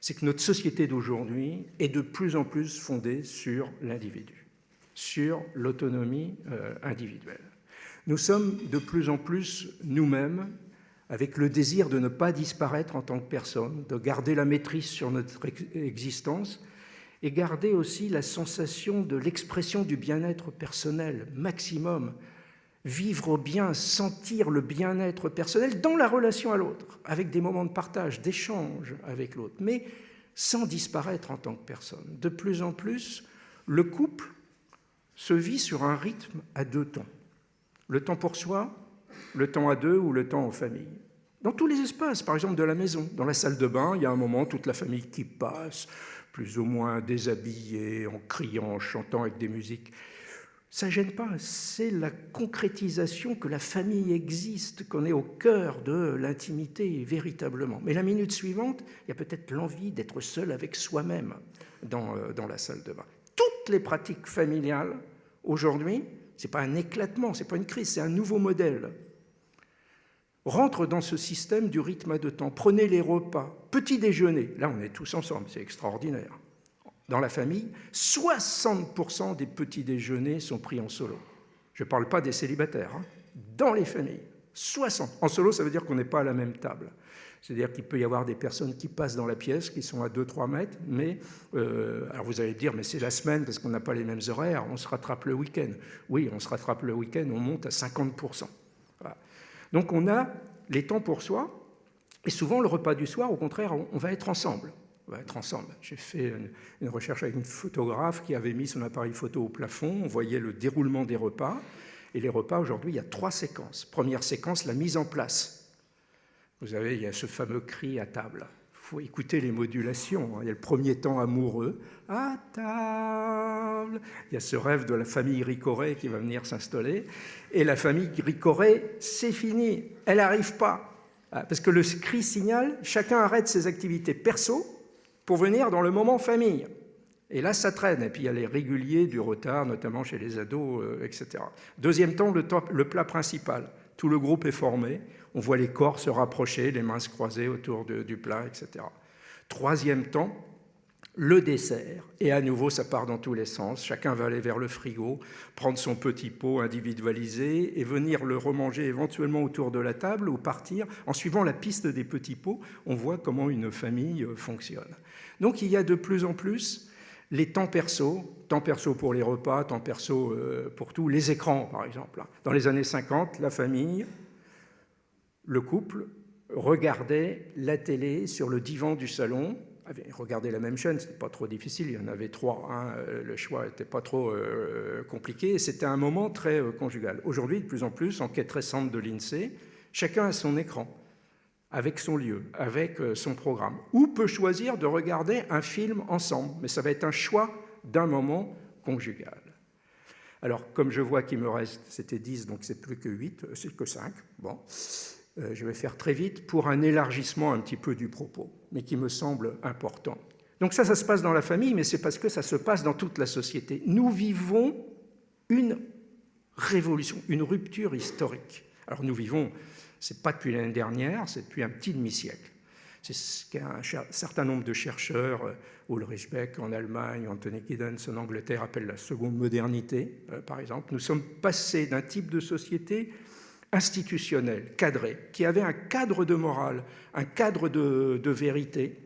c'est que notre société d'aujourd'hui est de plus en plus fondée sur l'individu, sur l'autonomie individuelle. Nous sommes de plus en plus nous-mêmes avec le désir de ne pas disparaître en tant que personne, de garder la maîtrise sur notre existence et garder aussi la sensation de l'expression du bien-être personnel maximum, vivre bien, sentir le bien-être personnel dans la relation à l'autre, avec des moments de partage, d'échange avec l'autre, mais sans disparaître en tant que personne. De plus en plus, le couple se vit sur un rythme à deux temps. Le temps pour soi, le temps à deux ou le temps en famille. Dans tous les espaces, par exemple de la maison, dans la salle de bain, il y a un moment, toute la famille qui passe, plus ou moins déshabillée, en criant, en chantant avec des musiques. Ça ne gêne pas, c'est la concrétisation que la famille existe, qu'on est au cœur de l'intimité véritablement. Mais la minute suivante, il y a peut-être l'envie d'être seul avec soi-même dans la salle de bain. Toutes les pratiques familiales, aujourd'hui, ce n'est pas un éclatement, ce n'est pas une crise, c'est un nouveau modèle. Rentre dans ce système du rythme à deux temps. Prenez les repas, petit déjeuner. Là, on est tous ensemble, c'est extraordinaire. Dans la famille, 60% des petits déjeuners sont pris en solo. Je ne parle pas des célibataires, dans les familles. 60. En solo, ça veut dire qu'on n'est pas à la même table. C'est-à-dire qu'il peut y avoir des personnes qui passent dans la pièce, qui sont à 2-3 mètres, mais alors vous allez me dire, mais c'est la semaine parce qu'on n'a pas les mêmes horaires, on se rattrape le week-end. Oui, on se rattrape le week-end, on monte à 50%. Voilà. Donc on a les temps pour soi, et souvent le repas du soir, au contraire, on va être ensemble. On va être ensemble. J'ai fait une recherche avec une photographe qui avait mis son appareil photo au plafond, on voyait le déroulement des repas, et les repas, aujourd'hui, il y a 3 séquences. Première séquence, la mise en place. Vous savez, il y a ce fameux cri à table. Il faut écouter les modulations. Il y a le premier temps amoureux, à table. Il y a ce rêve de la famille Ricoré qui va venir s'installer. Et la famille Ricoré, c'est fini. Elle n'arrive pas. Parce que le cri signale, chacun arrête ses activités perso pour venir dans le moment famille. Et là, ça traîne. Et puis, il y a les réguliers du retard, notamment chez les ados, etc. Deuxième temps, le plat principal. Tout le groupe est formé. On voit les corps se rapprocher, les mains se croiser autour du plat, etc. Troisième temps, le dessert. Et à nouveau, ça part dans tous les sens. Chacun va aller vers le frigo, prendre son petit pot individualisé et venir le remanger éventuellement autour de la table ou partir. En suivant la piste des petits pots, on voit comment une famille fonctionne. Donc, il y a de plus en plus les temps perso pour les repas, temps perso pour tout, les écrans, par exemple. Dans les années 50, la famille, le couple, regardait la télé sur le divan du salon, regardait la même chaîne, ce n'était pas trop difficile, il y en avait 3, hein, le choix n'était pas trop compliqué, et c'était un moment très conjugal. Aujourd'hui, de plus en plus, enquête récente de l'INSEE, chacun a son écran, avec son lieu, avec son programme, ou peut choisir de regarder un film ensemble, mais ça va être un choix d'un moment conjugal. Alors, comme je vois qu'il me reste, c'était 10, donc c'est plus que 8, c'est que 5, bon, je vais faire très vite pour un élargissement un petit peu du propos, mais qui me semble important. Donc ça se passe dans la famille, mais c'est parce que ça se passe dans toute la société. Nous vivons une révolution, une rupture historique. Alors nous vivons, ce n'est pas depuis l'année dernière, c'est depuis un petit demi-siècle. C'est ce qu'un certain nombre de chercheurs, Ulrich Beck en Allemagne, Anthony Giddens en Angleterre, appellent la seconde modernité, par exemple. Nous sommes passés d'un type de société institutionnel, cadré, qui avait un cadre de morale, un cadre de vérité,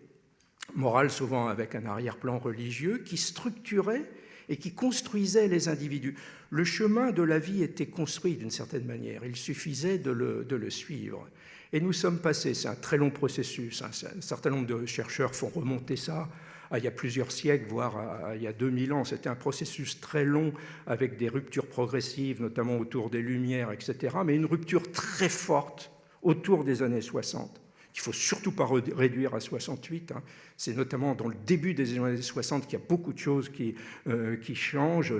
morale souvent avec un arrière-plan religieux, qui structurait et qui construisait les individus. Le chemin de la vie était construit d'une certaine manière, il suffisait de le suivre. Et nous sommes passés, c'est un très long processus, hein, un certain nombre de chercheurs font remonter ça il y a plusieurs siècles, voire il y a 2000 ans. C'était un processus très long avec des ruptures progressives, notamment autour des Lumières, etc. Mais une rupture très forte autour des années 60. Il ne faut surtout pas réduire à 68. Hein. C'est notamment dans le début des années 60 qu'il y a beaucoup de choses qui changent.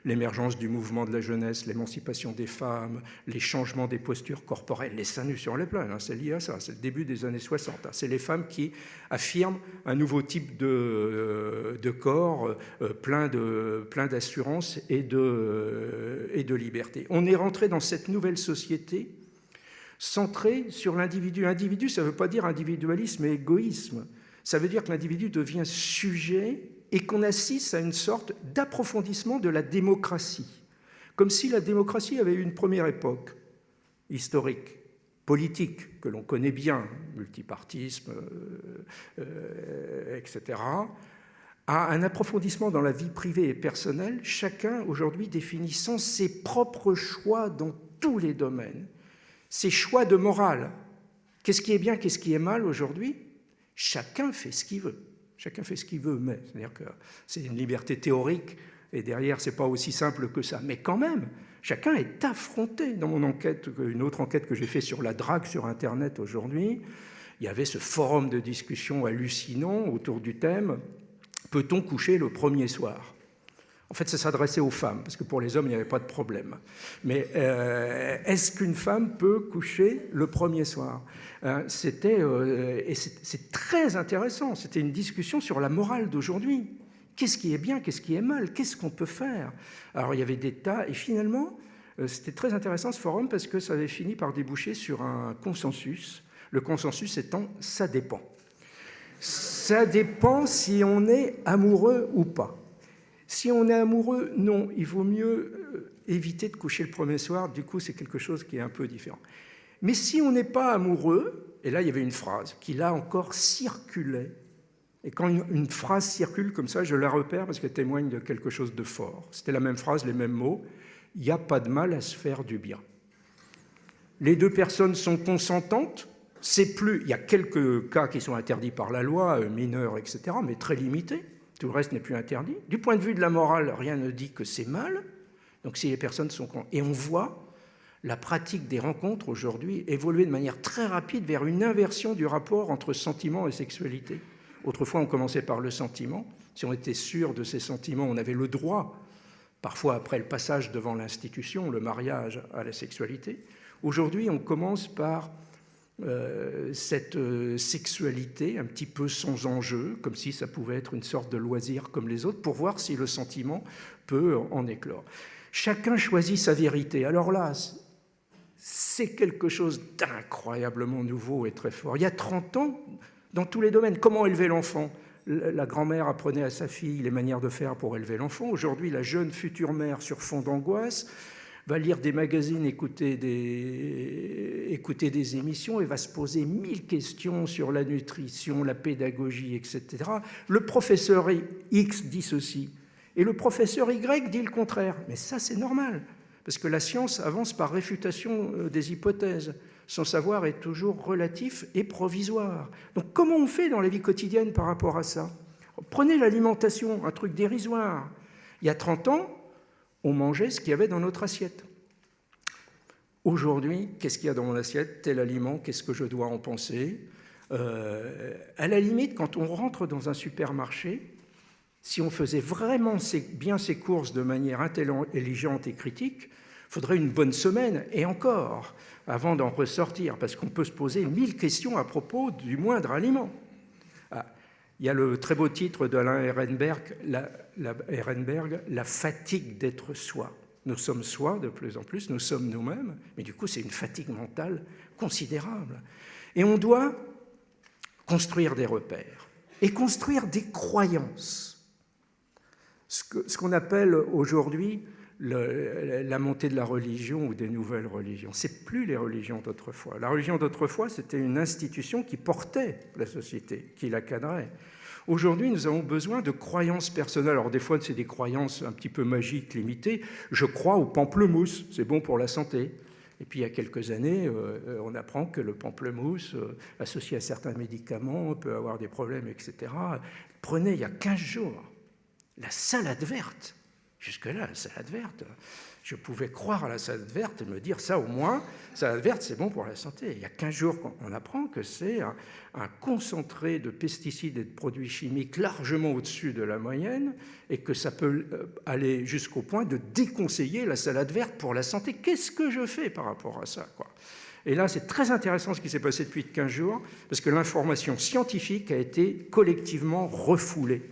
L'émergence du mouvement de la jeunesse, l'émancipation des femmes, les changements des postures corporelles, les seins nus sur les plaines, hein, c'est lié à ça. C'est le début des années 60. Hein. C'est les femmes qui affirment un nouveau type de corps plein d'assurance et de liberté. On est rentré dans cette nouvelle société centré sur l'individu. Individu, ça ne veut pas dire individualisme et égoïsme. Ça veut dire que l'individu devient sujet et qu'on assiste à une sorte d'approfondissement de la démocratie. Comme si la démocratie avait eu une première époque historique, politique, que l'on connaît bien, multipartisme, etc., à un approfondissement dans la vie privée et personnelle, chacun aujourd'hui définissant ses propres choix dans tous les domaines. Ces choix de morale. Qu'est-ce qui est bien, qu'est-ce qui est mal aujourd'hui? Chacun fait ce qu'il veut. Chacun fait ce qu'il veut, mais c'est-à-dire que c'est une liberté théorique, et derrière, ce n'est pas aussi simple que ça. Mais quand même, chacun est affronté. Dans mon enquête, une autre enquête que j'ai faite sur la drague sur Internet aujourd'hui, il y avait ce forum de discussion hallucinant autour du thème « Peut-on coucher le premier soir ?» En fait, ça s'adressait aux femmes, parce que pour les hommes, il n'y avait pas de problème. Mais est-ce qu'une femme peut coucher le premier soir? Et c'est très intéressant. C'était une discussion sur la morale d'aujourd'hui. Qu'est-ce qui est bien, qu'est-ce qui est mal? Qu'est-ce qu'on peut faire? Alors, il y avait des tas. Et finalement, c'était très intéressant, ce forum, parce que ça avait fini par déboucher sur un consensus. Le consensus étant « ça dépend ». Ça dépend si on est amoureux ou pas. Si on est amoureux, non, il vaut mieux éviter de coucher le premier soir. Du coup, c'est quelque chose qui est un peu différent. Mais si on n'est pas amoureux, et là il y avait une phrase qui là encore circulait, et quand une phrase circule comme ça, je la repère parce qu'elle témoigne de quelque chose de fort. C'était la même phrase, les mêmes mots. Il n'y a pas de mal à se faire du bien. Les deux personnes sont consentantes. C'est plus, il y a quelques cas qui sont interdits par la loi, mineurs, etc., mais très limités. Tout le reste n'est plus interdit. Du point de vue de la morale, rien ne dit que c'est mal. Donc si les personnes sont... Et on voit la pratique des rencontres aujourd'hui évoluer de manière très rapide vers une inversion du rapport entre sentiment et sexualité. Autrefois, on commençait par le sentiment. Si on était sûr de ces sentiments, on avait le droit, parfois après le passage devant l'institution, le mariage à la sexualité. Aujourd'hui, on commence par cette sexualité un petit peu sans enjeu, comme si ça pouvait être une sorte de loisir comme les autres, pour voir si le sentiment peut en éclore. Chacun choisit sa vérité. Alors là, c'est quelque chose d'incroyablement nouveau et très fort. Il y a 30 ans, dans tous les domaines, comment élever l'enfant ? La grand-mère apprenait à sa fille les manières de faire pour élever l'enfant. Aujourd'hui, la jeune future mère, sur fond d'angoisse, va lire des magazines, écouter des émissions et va se poser 1000 questions sur la nutrition, la pédagogie, etc. Le professeur X dit ceci et le professeur Y dit le contraire. Mais ça, c'est normal, parce que la science avance par réfutation des hypothèses. Son savoir est toujours relatif et provisoire. Donc comment on fait dans la vie quotidienne par rapport à ça ? Prenez l'alimentation, un truc dérisoire. Il y a 30 ans, on mangeait ce qu'il y avait dans notre assiette. Aujourd'hui, qu'est-ce qu'il y a dans mon assiette ? Tel aliment, qu'est-ce que je dois en penser ? À la limite, quand on rentre dans un supermarché, si on faisait vraiment bien ses courses de manière intelligente et critique, il faudrait une bonne semaine, et encore, avant d'en ressortir, parce qu'on peut se poser 1000 questions à propos du moindre aliment. Il y a le très beau titre d'Alain Ehrenberg, La fatigue d'être soi. Nous sommes soi de plus en plus, nous sommes nous-mêmes, mais du coup c'est une fatigue mentale considérable. Et on doit construire des repères et construire des croyances. Ce qu'on appelle aujourd'hui la montée de la religion ou des nouvelles religions. C'est plus les religions d'autrefois. La religion d'autrefois, c'était une institution qui portait la société, qui la cadrait. Aujourd'hui, nous avons besoin de croyances personnelles. Alors des fois, c'est des croyances un petit peu magiques, limitées. Je crois au pamplemousse, c'est bon pour la santé. Et puis il y a quelques années, on apprend que le pamplemousse, associé à certains médicaments, peut avoir des problèmes, etc. Prenez, il y a 15 jours, la salade verte. Jusque-là, la salade verte, je pouvais croire à la salade verte et me dire ça au moins, salade verte, c'est bon pour la santé. Il y a 15 jours qu'on apprend que c'est un concentré de pesticides et de produits chimiques largement au-dessus de la moyenne et que ça peut aller jusqu'au point de déconseiller la salade verte pour la santé. Qu'est-ce que je fais par rapport à ça, quoi ? Et là, c'est très intéressant ce qui s'est passé depuis 15 jours parce que l'information scientifique a été collectivement refoulée.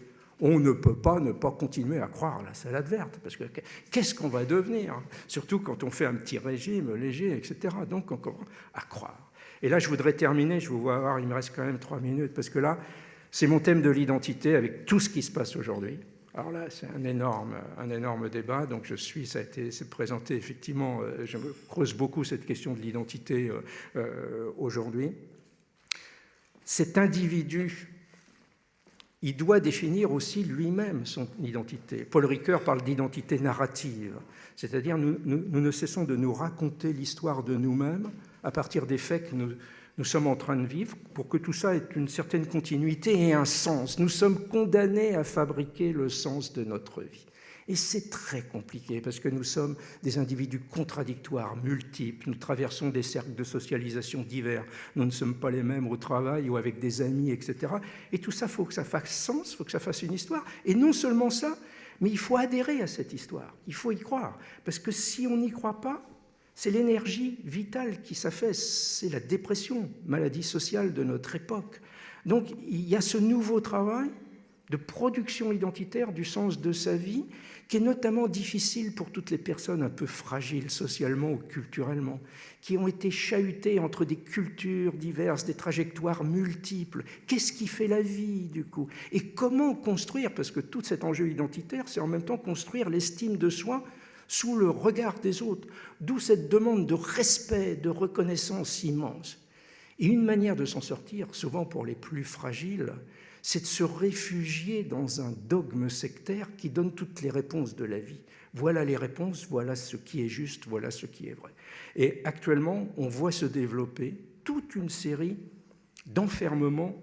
On ne peut pas ne pas continuer à croire à la salade verte, parce que qu'est-ce qu'on va devenir ? Surtout quand on fait un petit régime léger, etc. Donc on commence à croire. Et là, je voudrais terminer, je vous vois voir, il me reste quand même 3 minutes, parce que là, c'est mon thème de l'identité avec tout ce qui se passe aujourd'hui. Alors là, c'est un énorme débat, donc c'est présenté effectivement, je me creuse beaucoup cette question de l'identité aujourd'hui. Cet individu, il doit définir aussi lui-même son identité. Paul Ricoeur parle d'identité narrative, c'est-à-dire nous ne cessons de nous raconter l'histoire de nous-mêmes à partir des faits que nous sommes en train de vivre pour que tout ça ait une certaine continuité et un sens. Nous sommes condamnés à fabriquer le sens de notre vie. Et c'est très compliqué parce que nous sommes des individus contradictoires, multiples. Nous traversons des cercles de socialisation divers. Nous ne sommes pas les mêmes au travail ou avec des amis, etc. Et tout ça, il faut que ça fasse sens, il faut que ça fasse une histoire. Et non seulement ça, mais il faut adhérer à cette histoire. Il faut y croire. Parce que si on n'y croit pas, c'est l'énergie vitale qui s'affaisse. C'est la dépression, maladie sociale de notre époque. Donc il y a ce nouveau travail de production identitaire du sens de sa vie, qui est notamment difficile pour toutes les personnes un peu fragiles socialement ou culturellement, qui ont été chahutées entre des cultures diverses, des trajectoires multiples. Qu'est-ce qui fait la vie, du coup ? Et comment construire, parce que tout cet enjeu identitaire, c'est en même temps construire l'estime de soi sous le regard des autres, d'où cette demande de respect, de reconnaissance immense. Et une manière de s'en sortir, souvent pour les plus fragiles, c'est de se réfugier dans un dogme sectaire qui donne toutes les réponses de la vie. Voilà les réponses, voilà ce qui est juste, voilà ce qui est vrai. Et actuellement, on voit se développer toute une série d'enfermements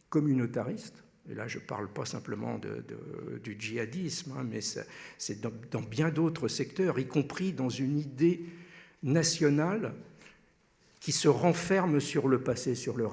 communautaristes. Et là, je ne parle pas simplement du djihadisme, hein, mais c'est dans bien d'autres secteurs, y compris dans une idée nationale qui se renferme sur le passé, sur les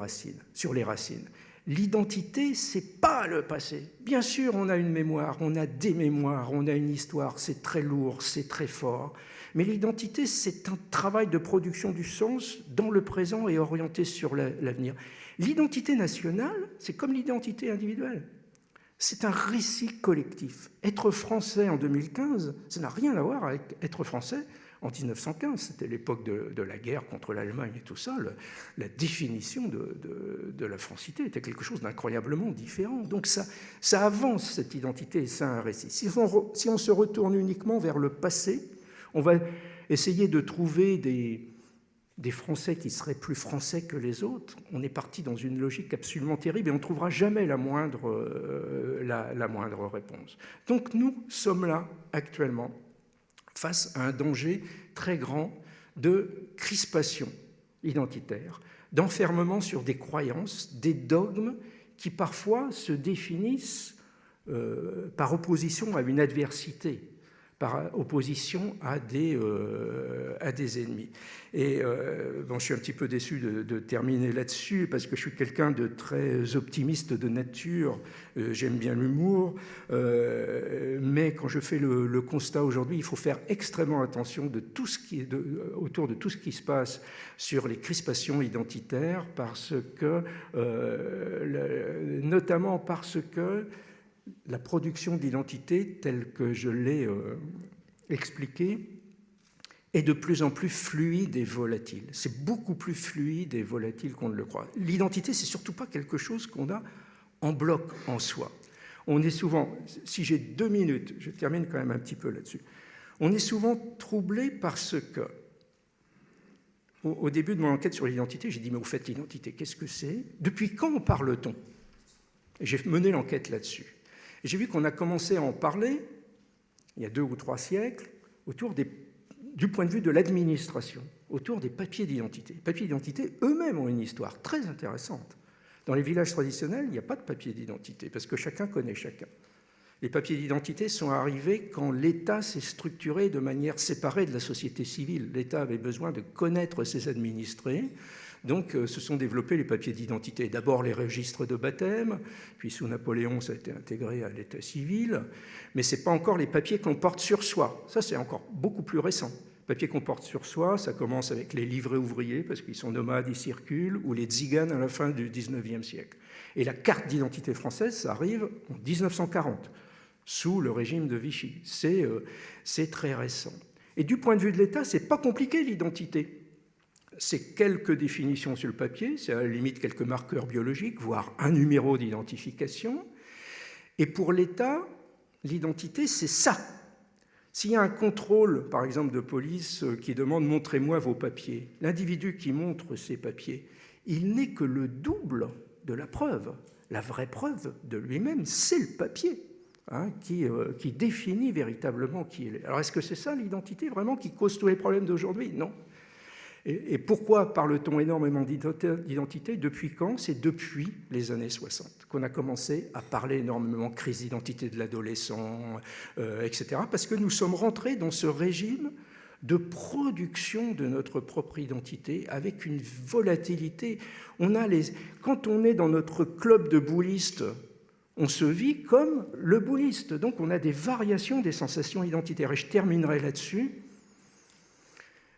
racines. L'identité, ce n'est pas le passé. Bien sûr, on a une mémoire, on a des mémoires, on a une histoire, c'est très lourd, c'est très fort. Mais l'identité, c'est un travail de production du sens dans le présent et orienté sur l'avenir. L'identité nationale, c'est comme l'identité individuelle. C'est un récit collectif. Être français en 2015, ça n'a rien à voir avec être français en 1915. C'était l'époque de la guerre contre l'Allemagne et tout ça. La définition de la francité était quelque chose d'incroyablement différent. Donc ça avance, cette identité, et ça a un récit. Si on se retourne uniquement vers le passé, on va essayer de trouver des Français qui seraient plus français que les autres. On est parti dans une logique absolument terrible et on ne trouvera jamais la moindre réponse. Donc nous sommes là actuellement face à un danger très grand de crispation identitaire, d'enfermement sur des croyances, des dogmes qui parfois se définissent par opposition à une adversité, par opposition à des ennemis. Et bon, je suis un petit peu déçu de terminer là-dessus, parce que je suis quelqu'un de très optimiste de nature, j'aime bien l'humour, mais quand je fais le constat aujourd'hui, il faut faire extrêmement attention autour de tout ce qui se passe sur les crispations identitaires, notamment parce que la production d'identité, telle que je l'ai expliquée, est de plus en plus fluide et volatile. C'est beaucoup plus fluide et volatile qu'on ne le croit. L'identité, c'est surtout pas quelque chose qu'on a en bloc en soi. On est souvent, si j'ai 2 minutes, je termine quand même un petit peu là-dessus, on est souvent troublé parce que, au début de mon enquête sur l'identité, j'ai dit, mais au fait, l'identité, qu'est-ce que c'est? Depuis quand en parle-t-on? Et j'ai mené l'enquête là-dessus. Et j'ai vu qu'on a commencé à en parler, il y a 2 ou 3 siècles, du point de vue de l'administration, autour des papiers d'identité. Les papiers d'identité, eux-mêmes, ont une histoire très intéressante. Dans les villages traditionnels, il n'y a pas de papier d'identité, parce que chacun connaît chacun. Les papiers d'identité sont arrivés quand l'État s'est structuré de manière séparée de la société civile. L'État avait besoin de connaître ses administrés. Donc, se sont développés les papiers d'identité. D'abord, les registres de baptême, puis sous Napoléon, ça a été intégré à l'état civil. Mais ce n'est pas encore les papiers qu'on porte sur soi. Ça, c'est encore beaucoup plus récent. Les papiers qu'on porte sur soi, ça commence avec les livrets ouvriers, parce qu'ils sont nomades, ils circulent, ou les tziganes à la fin du 19e siècle. Et la carte d'identité française, ça arrive en 1940, sous le régime de Vichy. C'est très récent. Et du point de vue de l'État, ce n'est pas compliqué, l'identité. C'est quelques définitions sur le papier, c'est à la limite quelques marqueurs biologiques, voire un numéro d'identification. Et pour l'État, l'identité, c'est ça. S'il y a un contrôle, par exemple, de police qui demande « montrez-moi vos papiers », l'individu qui montre ses papiers, il n'est que le double de la preuve. La vraie preuve de lui-même, c'est le papier, hein, qui définit véritablement qui il est. Alors, est-ce que c'est ça l'identité vraiment qui cause tous les problèmes d'aujourd'hui? Non. Et pourquoi parle-t-on énormément d'identité? Depuis quand? C'est depuis les années 60 qu'on a commencé à parler énormément de crise d'identité de l'adolescent, etc. Parce que nous sommes rentrés dans ce régime de production de notre propre identité avec une volatilité. Quand on est dans notre club de boulistes, on se vit comme le bouliste. Donc on a des variations des sensations identitaires. Et je terminerai là-dessus.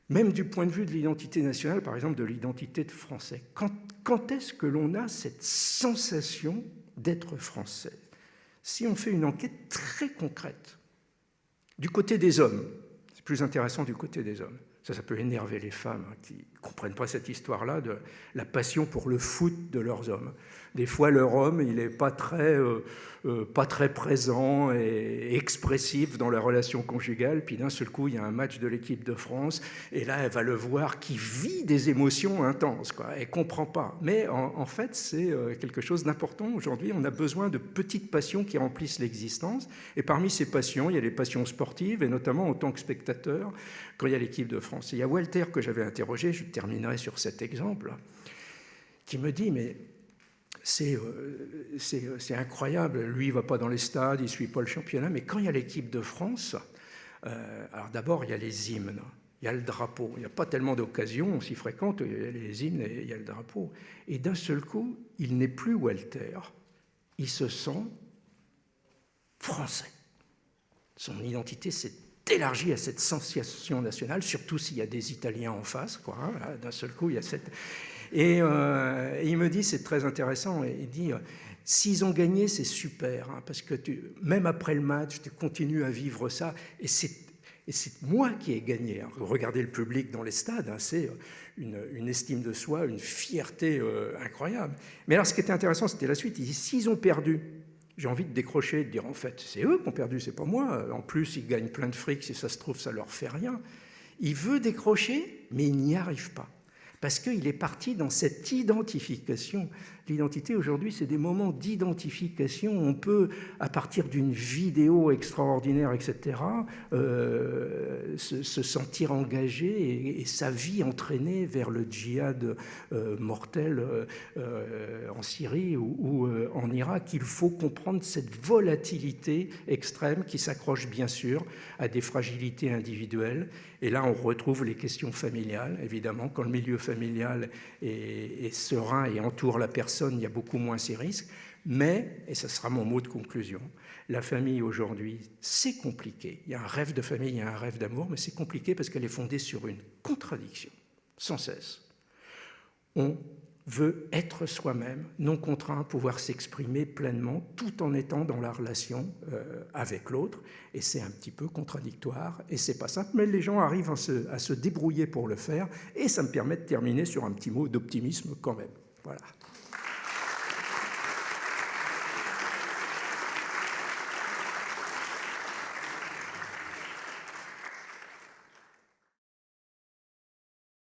Même du point de vue de l'identité nationale, par exemple de l'identité de français. Quand est-ce que l'on a cette sensation d'être français? Si on fait une enquête très concrète, du côté des hommes, c'est plus intéressant du côté des hommes. Ça peut énerver les femmes qui ne comprennent pas cette histoire-là de la passion pour le foot de leurs hommes. Des fois, leur homme, il n'est pas très pas très présent et expressif dans la relation conjugale. Puis d'un seul coup, il y a un match de l'équipe de France, et là, elle va le voir qui vit des émotions intenses, quoi. Elle ne comprend pas. Mais en fait, c'est quelque chose d'important. Aujourd'hui, on a besoin de petites passions qui remplissent l'existence. Et parmi ces passions, il y a les passions sportives, et notamment en tant que spectateur, quand il y a l'équipe de France. Et il y a Walter que j'avais interrogé, je terminerai sur cet exemple, qui me dit, mais c'est incroyable, lui il ne va pas dans les stades, il ne suit pas le championnat, mais quand il y a l'équipe de France, alors d'abord il y a les hymnes, il y a le drapeau, il n'y a pas tellement d'occasions, on s'y fréquente, il y a les hymnes et il y a le drapeau. Et d'un seul coup, il n'est plus Walter, il se sent français. Son identité s'est élargie à cette sensation nationale, surtout s'il y a des Italiens en face, quoi, hein, d'un seul coup, il y a cette... Et il me dit, c'est très intéressant, il dit, s'ils ont gagné, c'est super, hein, parce que même après le match, tu continues à vivre ça, et c'est moi qui ai gagné. Hein. Regardez le public dans les stades, hein, c'est une estime de soi, une fierté incroyable. Mais alors, ce qui était intéressant, c'était la suite. Il dit, s'ils ont perdu, j'ai envie de décrocher, de dire, en fait, c'est eux qui ont perdu, c'est pas moi. En plus, ils gagnent plein de fric, si ça se trouve, ça leur fait rien. Il veut décrocher, mais il n'y arrive pas. Parce qu'il est parti dans cette identification. L'identité, aujourd'hui, c'est des moments d'identification. On peut, à partir d'une vidéo extraordinaire, etc., se sentir engagé et sa vie entraînée vers le djihad mortel en Syrie ou en Irak. Il faut comprendre cette volatilité extrême qui s'accroche, bien sûr, à des fragilités individuelles. Et là, on retrouve les questions familiales, évidemment. Quand le milieu familial est serein et entoure la personne, il y a beaucoup moins ces risques. Mais, et ce sera mon mot de conclusion, la famille aujourd'hui, c'est compliqué. Il y a un rêve de famille, il y a un rêve d'amour, mais c'est compliqué parce qu'elle est fondée sur une contradiction, sans cesse. On veut être soi-même, non contraint, pouvoir s'exprimer pleinement, tout en étant dans la relation avec l'autre. Et c'est un petit peu contradictoire, et c'est pas simple, mais les gens arrivent à se débrouiller pour le faire, et ça me permet de terminer sur un petit mot d'optimisme quand même. Voilà.